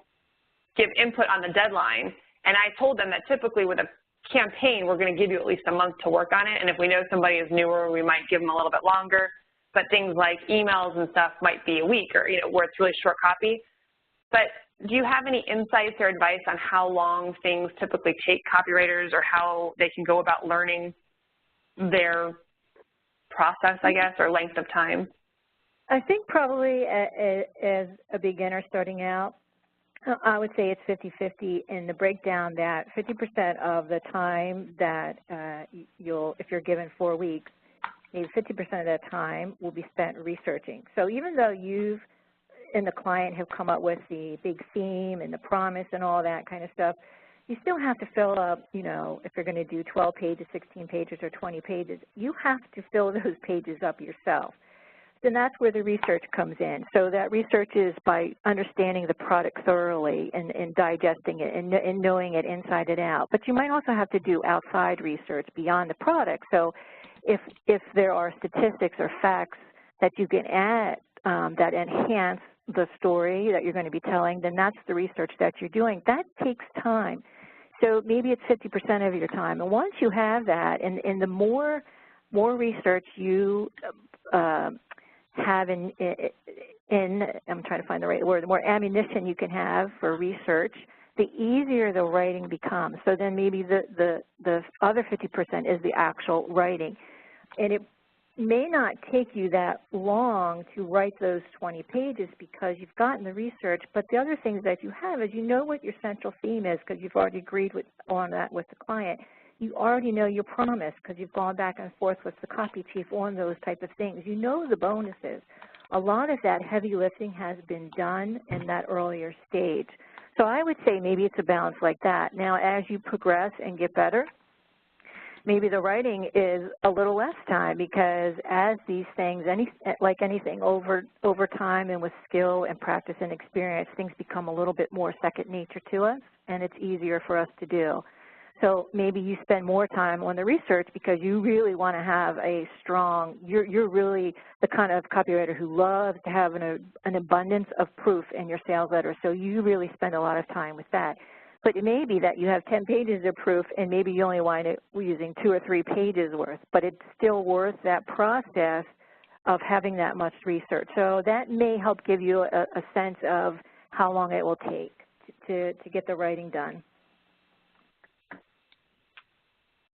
give input on the deadline, and I told them that typically with a campaign, we're going to give you at least a month to work on it, and if we know somebody is newer, we might give them a little bit longer, but things like emails and stuff might be a week, or, you know, where it's really short copy. But do you have any insights or advice on how long things typically take copywriters, or how they can go about learning their process, I guess, or length of time? I think probably as a beginner starting out, I would say it's 50-50 in the breakdown, that 50% of the time that if you're given 4 weeks, maybe 50% of that time will be spent researching. So even though you've and the client have come up with the big theme and the promise and all that kind of stuff, you still have to fill up, you know, if you're going to do 12 pages, 16 pages, or 20 pages, you have to fill those pages up yourself. Then that's where the research comes in. So that research is by understanding the product thoroughly and digesting it and knowing it inside and out. But you might also have to do outside research beyond the product. So if there are statistics or facts that you can add that enhance the story that you're going to be telling, then that's the research that you're doing. That takes time. So maybe it's 50% of your time. And once you have that, and the more research you have in, I'm trying to find the right word, the more ammunition you can have for research, the easier the writing becomes. So then maybe the other 50% is the actual writing. And it may not take you that long to write those 20 pages because you've gotten the research, but the other things that you have is you know what your central theme is because you've already agreed on that with the client. You already know your promise because you've gone back and forth with the copy chief on those type of things. You know the bonuses. A lot of that heavy lifting has been done in that earlier stage. So I would say maybe it's a balance like that. Now, as you progress and get better, maybe the writing is a little less time, because as these things, like anything, over time and with skill and practice and experience, things become a little bit more second nature to us, and it's easier for us to do. So maybe you spend more time on the research because you really want to have a strong, you're really the kind of copywriter who loves to have an abundance of proof in your sales letter, so you really spend a lot of time with that. But it may be that you have 10 pages of proof and maybe you only wind up using 2 or 3 pages worth, but it's still worth that process of having that much research. So that may help give you a sense of how long it will take to get the writing done.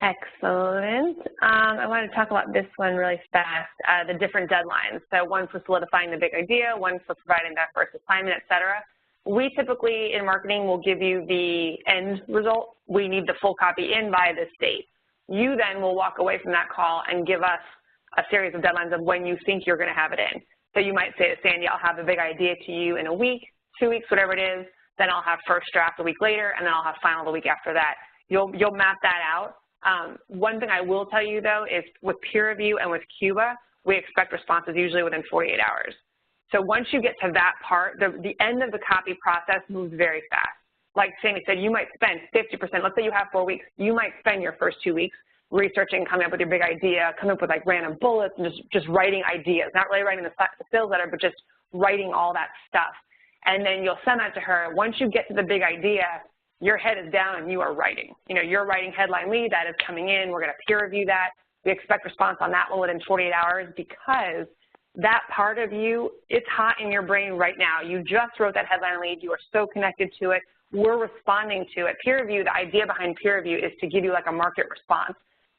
Excellent. I want to talk about this one really fast, the different deadlines. So one for solidifying the big idea, one for providing that first assignment, et cetera. We typically in marketing will give you the end result. We need the full copy in by this date. You then will walk away from that call and give us a series of deadlines of when you think you're going to have it in. So you might say to Sandy, I'll have a big idea to you in a week, 2 weeks, whatever it is. Then I'll have first draft a week later, and then I'll have final the week after that. You'll map that out. One thing I will tell you, though, is with peer review and with Cuba, we expect responses usually within 48 hours. So once you get to that part, the end of the copy process moves very fast. Like Sandy said, you might spend 50%. Let's say you have 4 weeks. You might spend your first 2 weeks researching, coming up with your big idea, coming up with like random bullets and just writing ideas, not really writing the sales letter, but just writing all that stuff. And then you'll send that to her. Once you get to the big idea, your head is down and you are writing. You know, you're writing headline lead, that is coming in. We're going to peer review that. We expect response on that one within 48 hours because that part of you, it's hot in your brain right now. You just wrote that headline lead. You are so connected to it. We're responding to it. Peer review, the idea behind peer review is to give you like a market response.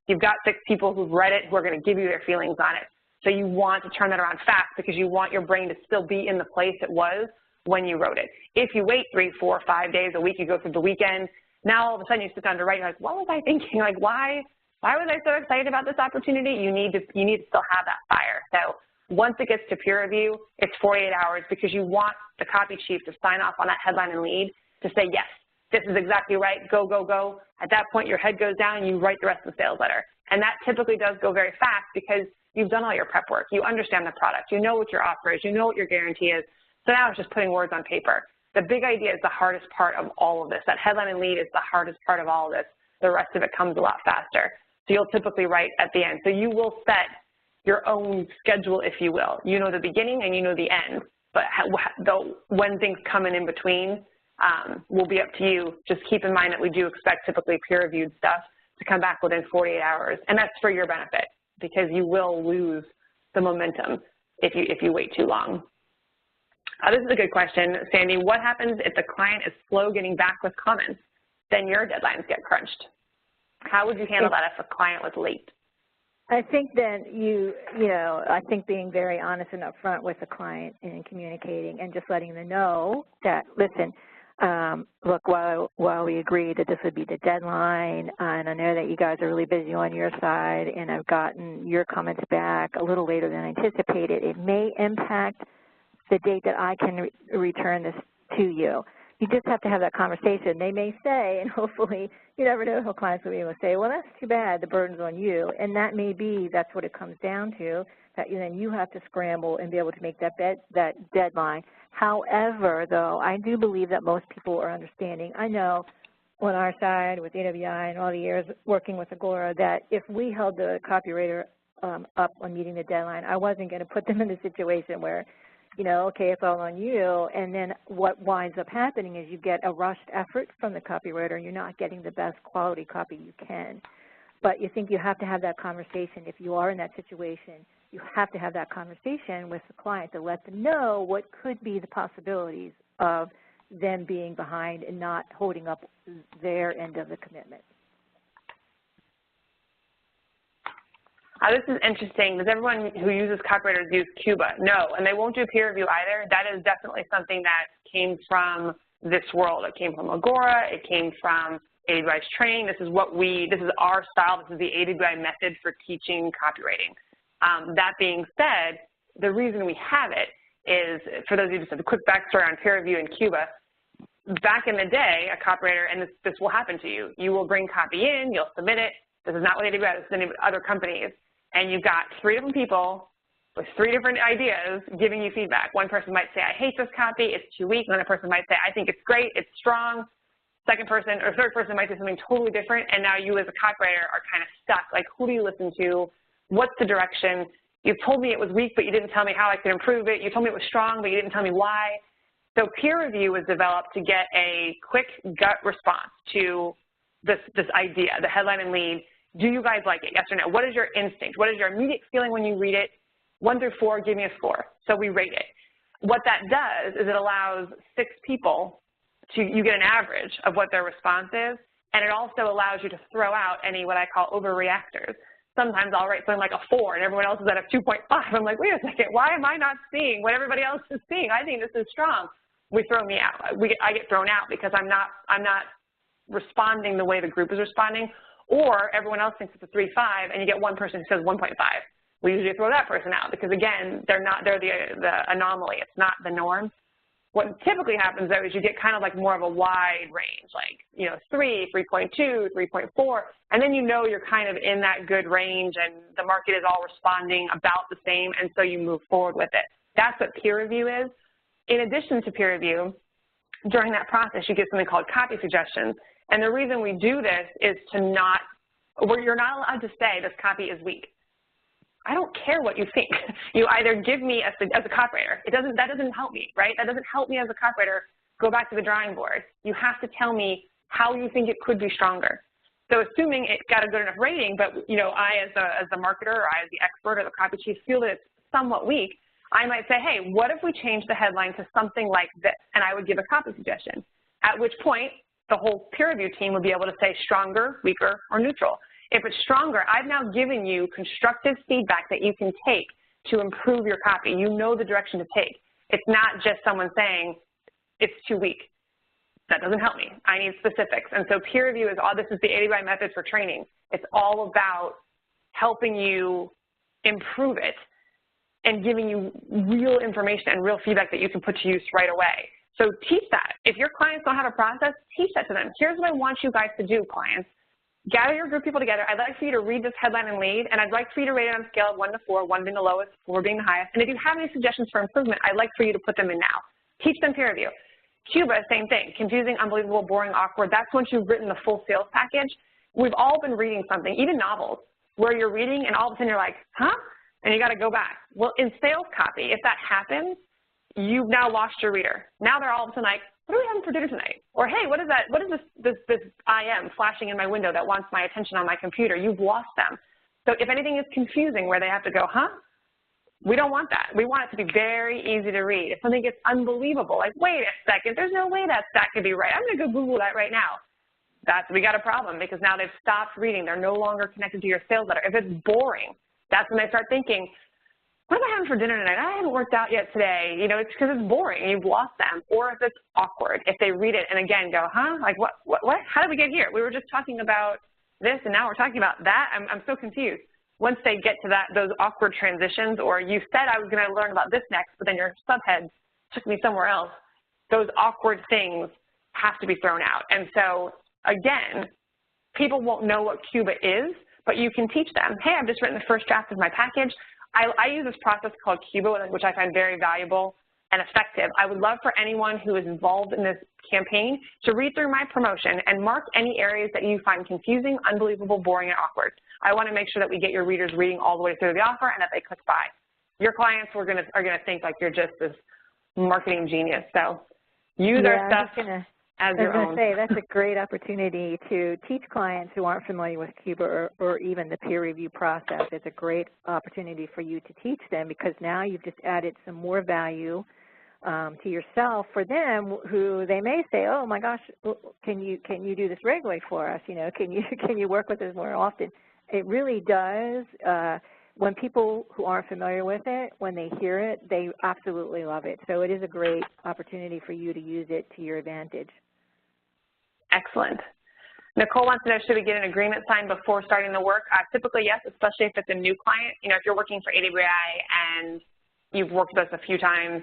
You've got 6 people who've read it who are going to give you their feelings on it. So you want to turn that around fast because you want your brain to still be in the place it was when you wrote it. If you wait 3, 4, 5 days, a week, you go through the weekend, now all of a sudden you sit down to write, you're like, what was I thinking? Like, why was I so excited about this opportunity? You need to still have that fire. So once it gets to peer review, it's 48 hours because you want the copy chief to sign off on that headline and lead to say, yes, this is exactly right, go, go, go. At that point, your head goes down and you write the rest of the sales letter. And that typically does go very fast because you've done all your prep work. You understand the product. You know what your offer is. You know what your guarantee is. So now it's just putting words on paper. The big idea is the hardest part of all of this. That headline and lead is the hardest part of all of this. The rest of it comes a lot faster. So you'll typically write at the end. So you will set your own schedule, if you will. You know the beginning and you know the end. But when things come in between will be up to you. Just keep in mind that we do expect typically peer-reviewed stuff to come back within 48 hours. And that's for your benefit because you will lose the momentum if you wait too long. This is a good question, Sandy. What happens if the client is slow getting back with comments? Then your deadlines get crunched. How would you handle that if a client was late? I think that I think being very honest and upfront with the client and communicating and just letting them know that, listen, look, while we agreed that this would be the deadline, and I know that you guys are really busy on your side, and I've gotten your comments back a little later than anticipated, it may impact the date that I can return this to you. You just have to have that conversation. They may say, and hopefully you never know how clients will be able to say, well, that's too bad, the burden's on you. And that may be, that's what it comes down to, that then you have to scramble and be able to make that deadline. However, though, I do believe that most people are understanding. I know on our side with AWI and all the years working with Agora that if we held the copywriter up on meeting the deadline, I wasn't going to put them in a situation where, okay, it's all on you, and then what winds up happening is you get a rushed effort from the copywriter and you're not getting the best quality copy you can. But you think you have to have that conversation. If you are in that situation, you have to have that conversation with the client to let them know what could be the possibilities of them being behind and not holding up their end of the commitment. This is interesting. Does everyone who uses copywriters use Cuba? No, and they won't do peer review either. That is definitely something that came from this world. It came from Agora. It came from AWI's training. This is our style. This is the AWI method for teaching copywriting. That being said, the reason we have it is, for those of you just have a quick backstory on peer review in Cuba, back in the day, a copywriter, and this will happen to you, you will bring copy in, you'll submit it. This is not what AWI, this is any other companies. And you've got 3 different people with 3 different ideas giving you feedback. One person might say, I hate this copy, it's too weak. Another person might say, I think it's great, it's strong. Second person or third person might say something totally different, and now you as a copywriter are kind of stuck. Like, who do you listen to? What's the direction? You told me it was weak, but you didn't tell me how I could improve it. You told me it was strong, but you didn't tell me why. So peer review was developed to get a quick gut response to this idea, the headline and lead. Do you guys like it, yes or no? What is your instinct? What is your immediate feeling when you read it? 1 through 4, give me a score. So we rate it. What that does is it allows 6 people you get an average of what their response is, and it also allows you to throw out any what I call overreactors. Sometimes I'll write something like a 4 and everyone else is at a 2.5. I'm like, wait a second, why am I not seeing what everybody else is seeing? I think this is strong. We throw me out. I get thrown out because I'm not responding the way the group is responding, or everyone else thinks it's a 3.5 and you get one person who says 1.5. We usually throw that person out because again, they're the anomaly. It's not the norm. What typically happens though is you get kind of like more of a wide range, like, 3, 3.2, 3.4, and then you're kind of in that good range and the market is all responding about the same, and so you move forward with it. That's what peer review is. In addition to peer review, during that process, you get something called copy suggestions. And the reason we do this is you're not allowed to say this copy is weak. I don't care what you think. You either give me, as a copywriter, that doesn't help me, right? That doesn't help me as a copywriter go back to the drawing board. You have to tell me how you think it could be stronger. So assuming it got a good enough rating, but I as the marketer or I as the expert or the copy chief feel that it's somewhat weak, I might say, hey, what if we change the headline to something like this? And I would give a copy suggestion, at which point the whole peer review team would be able to say stronger, weaker, or neutral. If it's stronger, I've now given you constructive feedback that you can take to improve your copy. You know the direction to take. It's not just someone saying it's too weak. That doesn't help me. I need specifics. And so peer review is this is the 80-by method for training. It's all about helping you improve it and giving you real information and real feedback that you can put to use right away. So teach that. If your clients don't have a process, teach that to them. Here's what I want you guys to do, clients. Gather your group of people together. I'd like for you to read this headline and lead, and I'd like for you to rate it on a scale of 1 to 4, 1 being the lowest, 4 being the highest. And if you have any suggestions for improvement, I'd like for you to put them in now. Teach them peer review. Cuba, same thing. Confusing, unbelievable, boring, awkward. That's once you've written the full sales package. We've all been reading something, even novels, where you're reading and all of a sudden you're like, huh? And you got to go back. Well, in sales copy, if that happens, you've now lost your reader. Now they're all of a sudden like, what are we having for dinner tonight? Or, hey, what is that? What is this IM flashing in my window that wants my attention on my computer? You've lost them. So if anything is confusing where they have to go, huh? We don't want that. We want it to be very easy to read. If something gets unbelievable, like, wait a second, there's no way that could be right. I'm going to go Google that right now. We got a problem because now they've stopped reading. They're no longer connected to your sales letter. If it's boring, that's when they start thinking, what am I having for dinner tonight? I haven't worked out yet today. It's because it's boring and you've lost them. Or if it's awkward, if they read it and again go, huh? Like what? How did we get here? We were just talking about this and now we're talking about that. I'm so confused. Once they get to those awkward transitions, or you said I was going to learn about this next, but then your subhead took me somewhere else, those awkward things have to be thrown out. And so again, people won't know what Cuba is, but you can teach them, hey, I've just written the first draft of my package. I use this process called Cuba, which I find very valuable and effective. I would love for anyone who is involved in this campaign to read through my promotion and mark any areas that you find confusing, unbelievable, boring, and awkward. I want to make sure that we get your readers reading all the way through the offer and that they click buy. Your clients are going to think like you're just this marketing genius. So use our stuff as your own. Say, that's a great opportunity to teach clients who aren't familiar with Cuba or even the peer review process. It's a great opportunity for you to teach them because now you've just added some more value to yourself for them, who they may say, oh my gosh, can you do this regularly for us? Can you work with us more often? It really does. When people who aren't familiar with it, when they hear it, they absolutely love it. So it is a great opportunity for you to use it to your advantage. Excellent. Nicole wants to know, should we get an agreement signed before starting the work? Typically, yes, especially if it's a new client. If you're working for AWI and you've worked with us a few times,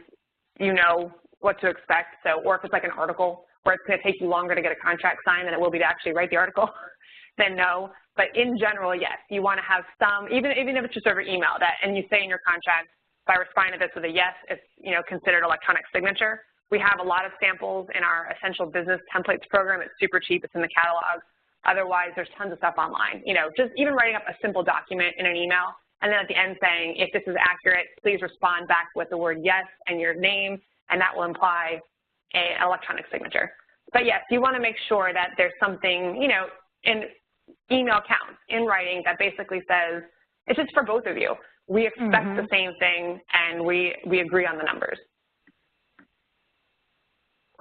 you know what to expect. So, or if it's like an article where it's going to take you longer to get a contract signed than it will be to actually write the article, then no. But in general, yes, you want to have some, even if it's just over email, and you say in your contract, by responding to this with a yes, it's considered electronic signature. We have a lot of samples in our Essential Business Templates program. It's super cheap. It's in the catalog. Otherwise, there's tons of stuff online. Just even writing up a simple document in an email, and then at the end saying, if this is accurate, please respond back with the word yes and your name, and that will imply an electronic signature. But yes, you want to make sure that there's something, you know, in email counts, in writing, that basically says, it's just for both of you. We expect the same thing, and we agree on the numbers.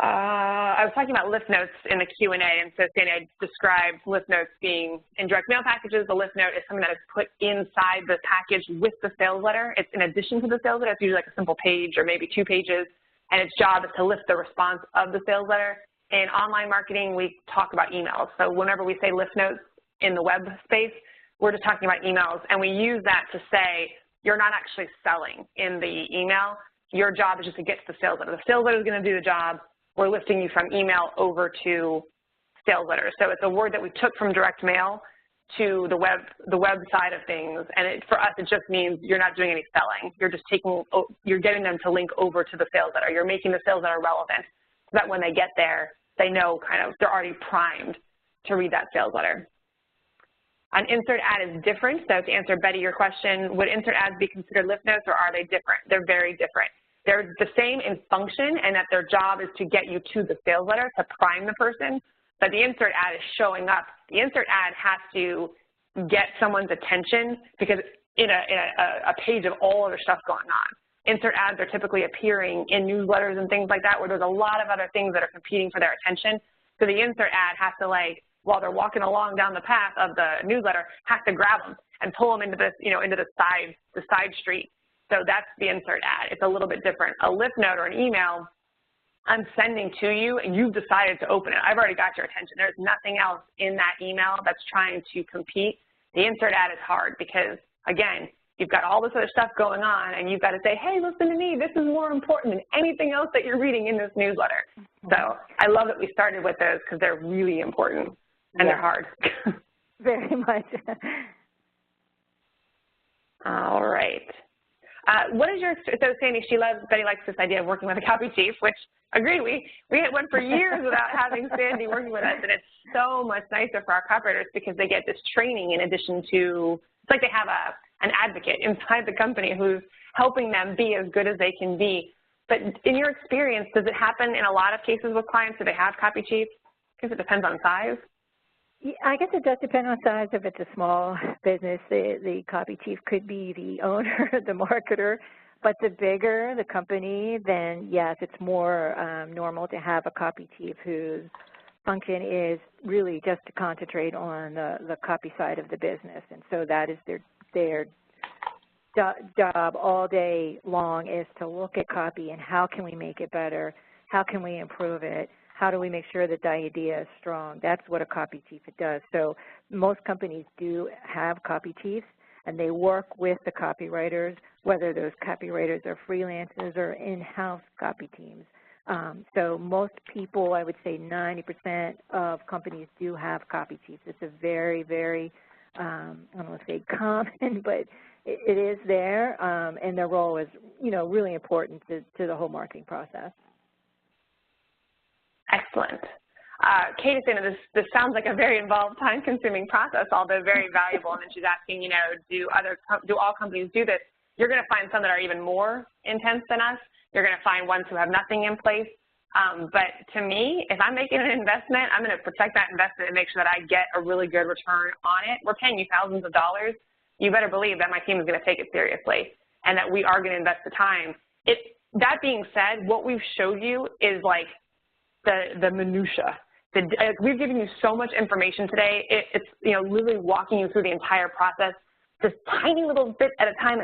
I was talking about lift notes in the Q&A, and so Sandy, I described lift notes being in direct mail packages. The lift note is something that is put inside the package with the sales letter. It's in addition to the sales letter. It's usually like a simple page or maybe 2 pages, and its job is to lift the response of the sales letter. In online marketing, we talk about emails. So whenever we say lift notes in the web space, we're just talking about emails, and we use that to say you're not actually selling in the email. Your job is just to get to the sales letter. The sales letter is going to do the job. We're lifting you from email over to sales letter. So it's a word that we took from direct mail to the web side of things, and for us, it just means you're not doing any selling. You're just you're getting them to link over to the sales letter. You're making the sales letter relevant so that when they get there, they know kind of they're already primed to read that sales letter. An insert ad is different. So to answer, Betty, your question, would insert ads be considered lift notes, or are they different? They're very different. They're the same in function, and that their job is to get you to the sales letter, to prime the person, but the insert ad is showing up. The insert ad has to get someone's attention because in a page of all other stuff going on. Insert ads are typically appearing in newsletters and things like that, where there's a lot of other things that are competing for their attention. So the insert ad has to, like, while they're walking along down the path of the newsletter, has to grab them and pull them into this, you know, into the side street. So that's the insert ad. It's a little bit different. A lift note or an email I'm sending to you, and you've decided to open it. I've already got your attention. There's nothing else in that email that's trying to compete. The insert ad is hard because, again, you've got all this other stuff going on, and you've got to say, hey, listen to me. This is more important than anything else that you're reading in this newsletter. So I love that we started with those because they're really important, and they're hard. Very much. All right. What is your, so Sandy, Betty likes this idea of working with a copy chief, which, agree, we went for years without having Sandy working with us, and it's so much nicer for our copywriters because they get this training in addition to, it's like they have an advocate inside the company who's helping them be as good as they can be. But in your experience, does it happen in a lot of cases with clients? Do they have copy chiefs? I guess it depends on size. Yeah, I guess it does depend on size. If it's a small business, the copy chief could be the owner, the marketer. But the bigger the company, then yes, it's more normal to have a copy chief whose function is really just to concentrate on the copy side of the business. And so that is their job all day long, is to look at copy and how can we make it better, how can we improve it, how do we make sure that the idea is strong. That's what a copy chief does. So most companies do have copy chiefs, and they work with the copywriters, whether those copywriters are freelancers or in-house copy teams. So most people, I would say 90% of companies do have copy chiefs. It's a very, very, I don't want to say common, but it is there, and their role is, you know, really important to the whole marketing process. Excellent. Kate is saying this sounds like a very involved, time-consuming process, although very valuable. And then she's asking, you know, do all companies do this? You're going to find some that are even more intense than us. You're going to find ones who have nothing in place. But to me, if I'm making an investment, I'm going to protect that investment and make sure that I get a really good return on it. We're paying you thousands of dollars. You better believe that my team is going to take it seriously and that we are going to invest the time. That being said, what we've showed you is like the minutia. We've given you so much information today. It's, you know, literally walking you through the entire process, just tiny little bit at a time,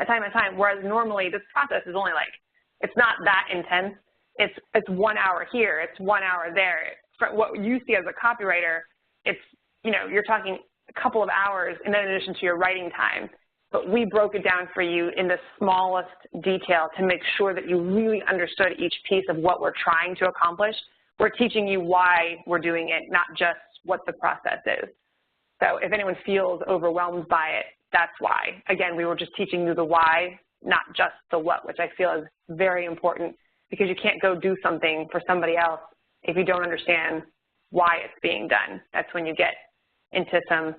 whereas normally this process is only like, it's not that intense. It's 1 hour here, it's 1 hour there. For what you see as a copywriter, it's, you know, you're talking a couple of hours in addition to your writing time. But we broke it down for you in the smallest detail to make sure that you really understood each piece of what we're trying to accomplish. We're teaching you why we're doing it, not just what the process is. So if anyone feels overwhelmed by it, that's why. Again, we were just teaching you the why, not just the what, which I feel is very important, because you can't go do something for somebody else if you don't understand why it's being done. That's when you get into some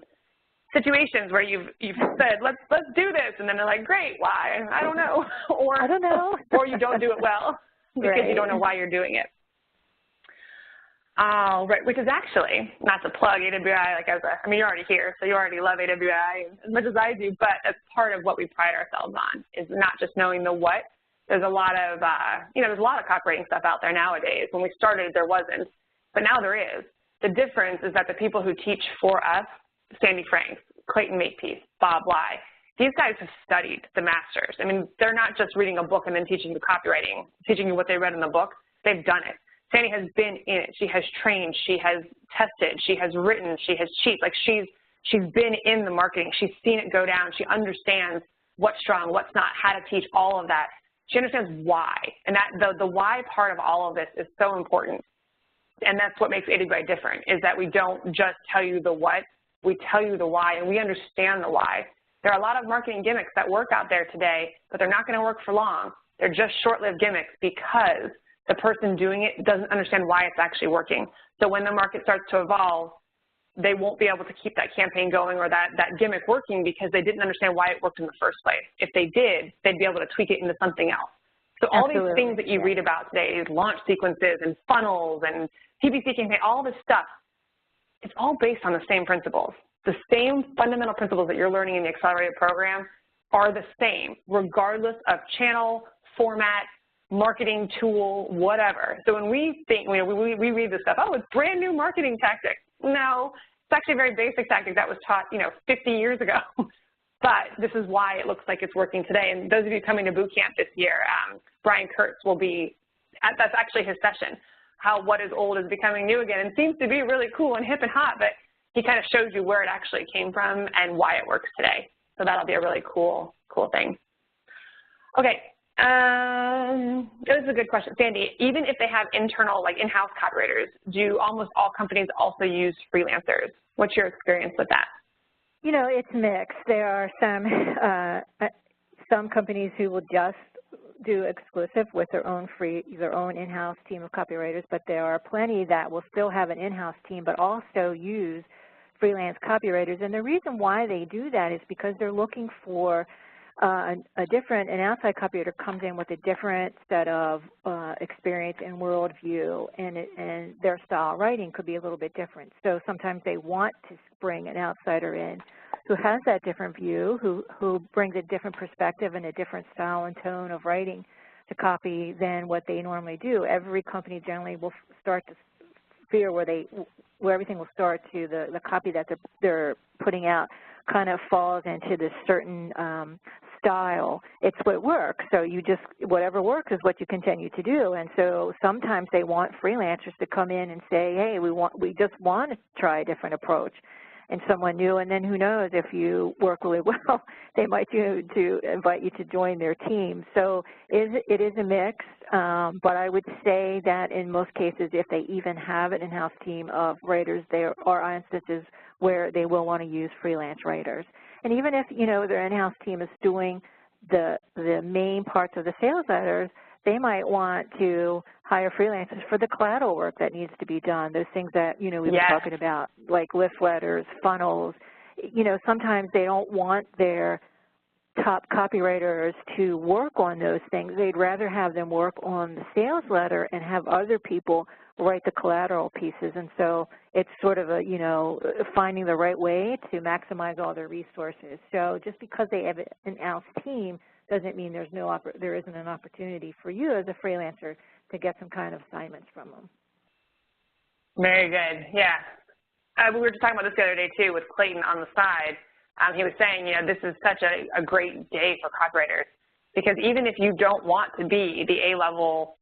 situations where you've said, let's do this, and then they're like, great, why? I don't know. Or, I don't know. Or you don't do it well because right. You don't know why you're doing it. Oh, right, which is actually, not to plug AWI, like I mean, you're already here, so you already love AWI as much as I do, but that's part of what we pride ourselves on, is not just knowing the what. There's a lot of, there's a lot of copywriting stuff out there nowadays. When we started, there wasn't, but now there is. The difference is that the people who teach for us, Sandy Franks, Clayton Makepeace, Bob Lai, these guys have studied the masters. I mean, they're not just reading a book and then teaching you copywriting, teaching you what they read in the book. They've done it. Sandy has been in it. She has trained. She has tested. She has written. She has cheated. Like she's been in the marketing. She's seen it go down. She understands what's strong, what's not, how to teach all of that. She understands why, and that the why part of all of this is so important. And that's what makes AWI different, is that we don't just tell you the what, we tell you the why, and we understand the why. There are a lot of marketing gimmicks that work out there today, but they're not going to work for long. They're just short-lived gimmicks because the person doing it doesn't understand why it's actually working. So when the market starts to evolve, they won't be able to keep that campaign going or that gimmick working because they didn't understand why it worked in the first place. If they did, they'd be able to tweak it into something else. So all these things that you read about today, these launch sequences and funnels and PPC campaign, all this stuff, it's all based on the same principles. The same fundamental principles that you're learning in the accelerated program are the same, regardless of channel, format, marketing tool, whatever. So when we think, we read this stuff, oh, it's brand new marketing tactics. No, it's actually a very basic tactic that was taught, 50 years ago. But this is why it looks like it's working today. And those of you coming to boot camp this year, Brian Kurtz will be, that's actually his session, how what is old is becoming new again, and seems to be really cool and hip and hot, but he kind of shows you where it actually came from and why it works today. So that'll be a really cool thing. Okay. This is a good question. Sandy, even if they have internal, like in-house copywriters, do almost all companies also use freelancers? What's your experience with that? It's mixed. There are some companies who will just do exclusive with their own in-house team of copywriters, but there are plenty that will still have an in-house team but also use freelance copywriters. And the reason why they do that is because they're looking for an outside copywriter comes in with a different set of experience and worldview, and their style writing could be a little bit different. So sometimes they want to bring an outsider in who has that different view, who brings a different perspective and a different style and tone of writing to copy than what they normally do. Every company generally will start to fear where everything will start to the copy that they're putting out kind of falls into this certain style. It's what works. So whatever works is what you continue to do. And so sometimes they want freelancers to come in and say, hey, we just want to try a different approach and someone new. And then who knows, if you work really well, they might to invite you to join their team. So it is a mix, but I would say that in most cases, if they even have an in-house team of writers, there are instances where they will want to use freelance writers. And even if, their in-house team is doing the main parts of the sales letters, they might want to hire freelancers for the collateral work that needs to be done, those things that, we've been talking about, like lift letters, funnels. Sometimes they don't want their top copywriters to work on those things. They'd rather have them work on the sales letter and have other people write the collateral pieces. And so it's sort of finding the right way to maximize all their resources. So just because they have an in-house team doesn't mean there isn't an opportunity for you as a freelancer to get some kind of assignments from them. Very good. Yeah. We were just talking about this the other day, too, with Clayton on the side. He was saying, this is such a great day for copywriters, because even if you don't want to be the A-level,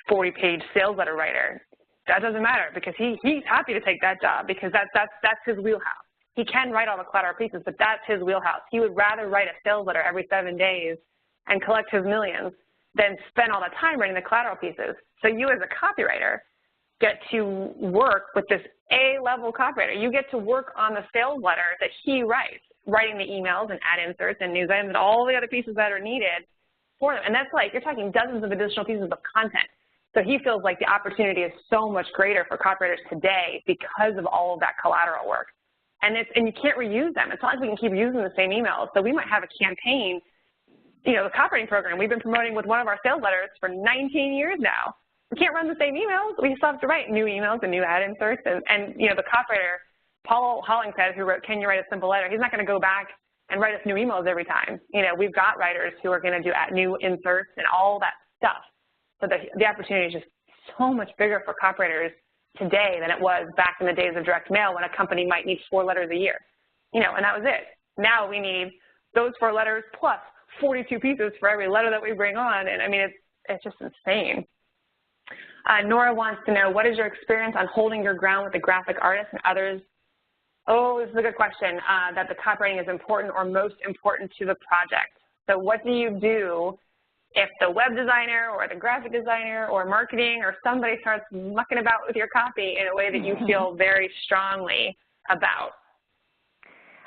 40-page sales letter writer, that doesn't matter, because he's happy to take that job, because that's his wheelhouse. He can write all the collateral pieces, but that's his wheelhouse. He would rather write a sales letter every 7 days and collect his millions than spend all that time writing the collateral pieces. So you as a copywriter get to work with this A-level copywriter. You get to work on the sales letter that he writes, writing the emails and ad inserts and news items and all the other pieces that are needed for them. And that's like, you're talking dozens of additional pieces of content. So he feels like the opportunity is so much greater for copywriters today because of all of that collateral work. And you can't reuse them. It's not like we can keep using the same emails. So we might have a campaign, the copywriting program we've been promoting with one of our sales letters for 19 years now. we can't run the same emails. We still have to write new emails and new ad inserts. And you know, the copywriter, Paul Hollingshead, who wrote Can You Write a Simple Letter, he's not going to go back and write us new emails every time. You know, we've got writers who are going to do new inserts and all that stuff. So the opportunity is just so much bigger for copywriters today than it was back in the days of direct mail when a company might need 4 letters a year. You know, and that was it. Now we need those 4 letters plus 42 pieces for every letter that we bring on. And I mean, it's just insane. Nora wants to know, what is your experience on holding your ground with the graphic artists and others? Oh, this is a good question, that the copywriting is important or most important to the project. So what do you do if the web designer or the graphic designer or marketing or somebody starts mucking about with your copy in a way that you feel very strongly about?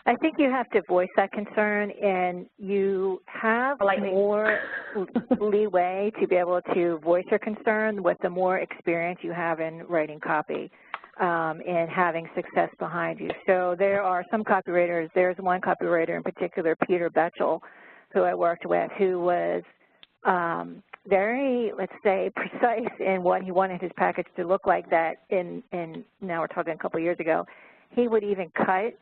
I think you have to voice that concern, and you have more leeway to be able to voice your concern with the more experience you have in writing copy and having success behind you. So there are some copywriters. There's one copywriter in particular, Peter Betchel, who I worked with, who was very, let's say, precise in what he wanted his package to look like. That now we're talking a couple of years ago, he would even cut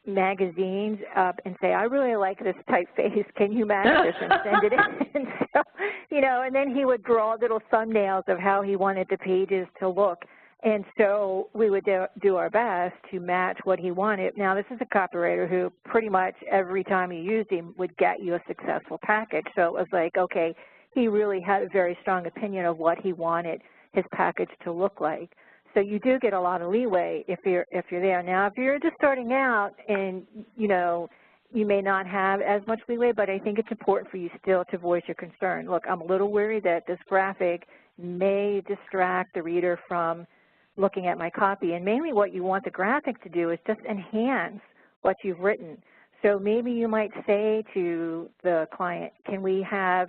magazines up and say, I really like this typeface, can you match this, and send it in. And so, you know, and then he would draw little thumbnails of how he wanted the pages to look. And so we would do our best to match what he wanted. Now, this is a copywriter who pretty much every time you used him would get you a successful package. So it was like, okay, he really had a very strong opinion of what he wanted his package to look like. So you do get a lot of leeway if you're there. Now, if you're just starting out and, you know, you may not have as much leeway, but I think it's important for you still to voice your concern. Look, I'm a little worried that this graphic may distract the reader from looking at my copy. And mainly what you want the graphic to do is just enhance what you've written. So maybe you might say to the client, can we have,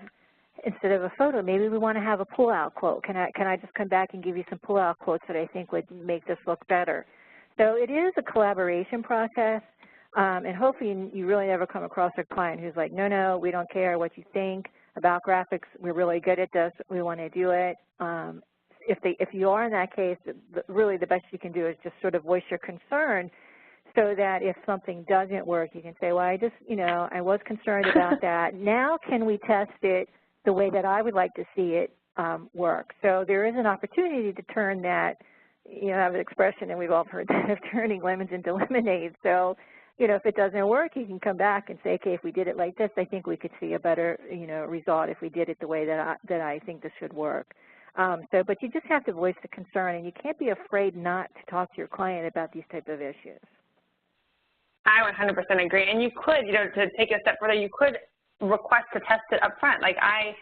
instead of a photo, maybe we want to have a pull-out quote. Can I just come back and give you some pull-out quotes that I think would make this look better? So it is a collaboration process, and hopefully you really never come across a client who's like, no, we don't care what you think about graphics. We're really good at this. We want to do it. If you are in that case, really the best you can do is just sort of voice your concern, so that if something doesn't work, you can say, well, I just, you know, I was concerned about that. Now can we test it the way that I would like to see it work? So there is an opportunity to turn that, you know, I have an expression, and we've all heard that, of turning lemons into lemonade. So, you know, if it doesn't work, you can come back and say, okay, if we did it like this, I think we could see a better, you know, result if we did it the way that I think this should work. But you just have to voice the concern, and you can't be afraid not to talk to your client about these type of issues. I 100% agree. And you could, you know, to take it a step further, you could request to test it up front. Like I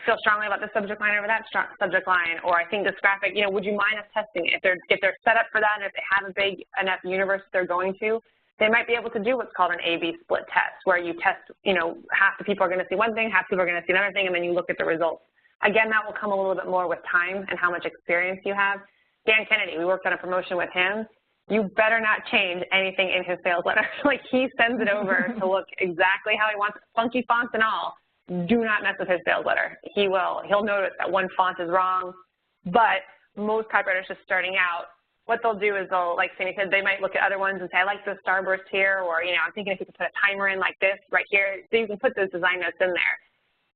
feel strongly about this subject line over that subject line, or I think this graphic, you know, would you mind us testing it? If they're set up for that, and if they have a big enough universe they're going to, they might be able to do what's called an A/B split test, where you test, you know, half the people are going to see one thing, half the people are going to see another thing, and then you look at the results. Again, that will come a little bit more with time and how much experience you have. Dan Kennedy, we worked on a promotion with him. You better not change anything in his sales letter. Like, he sends it over to look exactly how he wants it, funky fonts and all. Do not mess with his sales letter. He'll notice that one font is wrong. But most copywriters just starting out, what they'll do is they'll, like Sandy said, they might look at other ones and say, I like the starburst here, or, you know, I'm thinking if you could put a timer in like this right here, so you can put those design notes in there.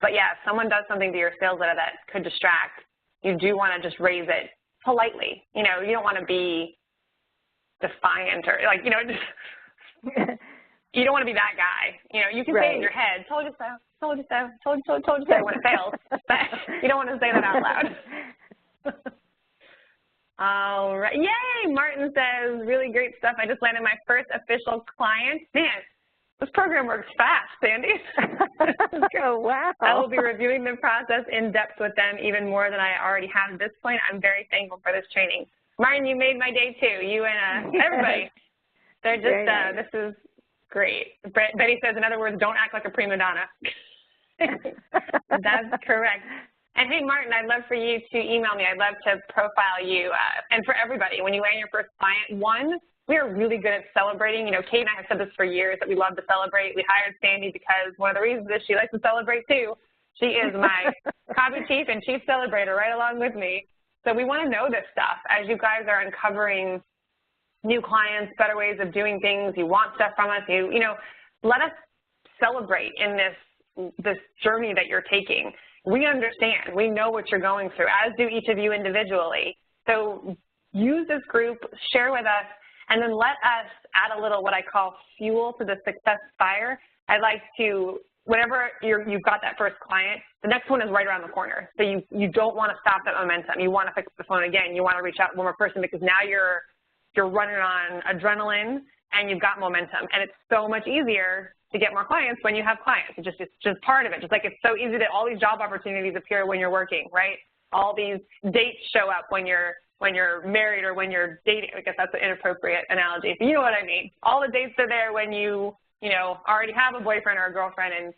But yeah, if someone does something to your sales letter that could distract, you do want to just raise it politely. You know, you don't want to be defiant, or like, you know, just, you don't want to be that guy. You know, you can say it in your head, told you so, told you so, told you so when it fails, but you don't want to say that out loud. All right, yay, Martin says, really great stuff. I just landed my first official client. Man, this program works fast, Sandy. Oh, wow. I will be reviewing the process in depth with them even more than I already have at this point. I'm very thankful for this training. Martin, you made my day too. You and everybody. They're just, nice. This is great. Betty says, in other words, don't act like a prima donna. That's correct. And hey, Martin, I'd love for you to email me. I'd love to profile you. And for everybody, when you land your first client, one, we are really good at celebrating. You know, Kate and I have said this for years, that we love to celebrate. We hired Sandy because one of the reasons is she likes to celebrate too. She is my copy chief and chief celebrator right along with me. So we want to know this stuff as you guys are uncovering new clients, better ways of doing things. You want stuff from us. You know, let us celebrate in this journey that you're taking. We understand. We know what you're going through, as do each of you individually. So use this group, share with us, and then let us add a little what I call fuel to the success fire. I'd like to, whenever you've got that first client, the next one is right around the corner. So you don't want to stop that momentum. You want to pick up the phone again. You want to reach out to one more person because now you're running on adrenaline and you've got momentum. And it's so much easier to get more clients when you have clients. It's just part of it. Just like it's so easy that all these job opportunities appear when you're working, right? All these dates show up when you're married or when you're dating. I guess that's an inappropriate analogy, but you know what I mean. All the dates are there when you already have a boyfriend or a girlfriend, and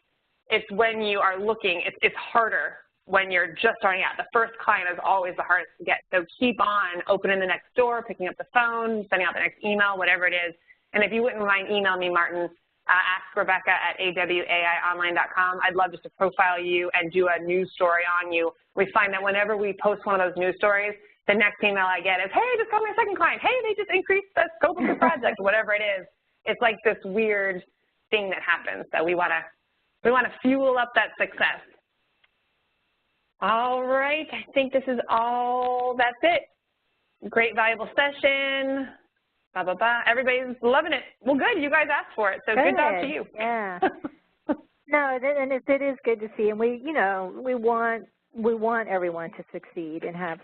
it's when you are looking, it's harder when you're just starting out. The first client is always the hardest to get. So keep on opening the next door, picking up the phone, sending out the next email, whatever it is. And if you wouldn't mind, email me, Martin, ask Rebecca at awaionline.com. I'd love just to profile you and do a news story on you. We find that whenever we post one of those news stories, the next email I get is, hey, just got my second client. Hey, they just increased the scope of the project, whatever it is. It's like this weird thing that happens. So we want to fuel up that success. All right, I think this is all. That's it. Great, valuable session. Blah, blah, blah. Everybody's loving it. Well, good. You guys asked for it, so good job to you. Yeah. No, and it is good to see, and we want everyone to succeed and have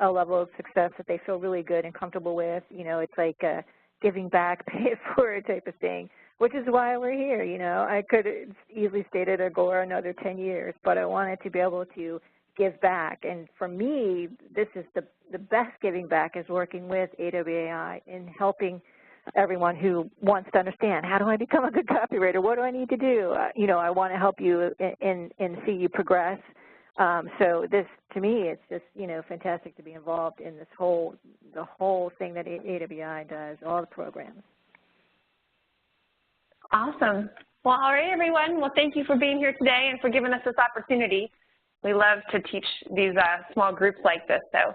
a level of success that they feel really good and comfortable with. You know, it's like a giving back, pay it forward type of thing, which is why we're here. You know, I could easily stated a goal another 10 years, but I wanted to be able to give back. And for me, this is the best giving back is working with AWAI and helping everyone who wants to understand, how do I become a good copywriter? What do I need to do? You know, I want to help you and see you progress. So this, to me, it's just, you know, fantastic to be involved in this the whole thing that AWAI does, all the programs. Awesome. Well, all right, everyone. Well, thank you for being here today and for giving us this opportunity. We love to teach these small groups like this, so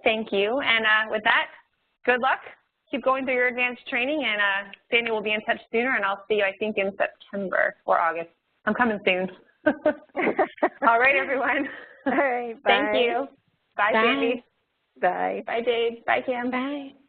thank you. And with that, good luck. Keep going through your advanced training, and Sandy will be in touch sooner, and I'll see you, I think, in September or August. I'm coming soon. All right, everyone. All right, bye. Thank you. Bye, Sandy. Bye. Bye, Jade. Bye, Kim. Bye.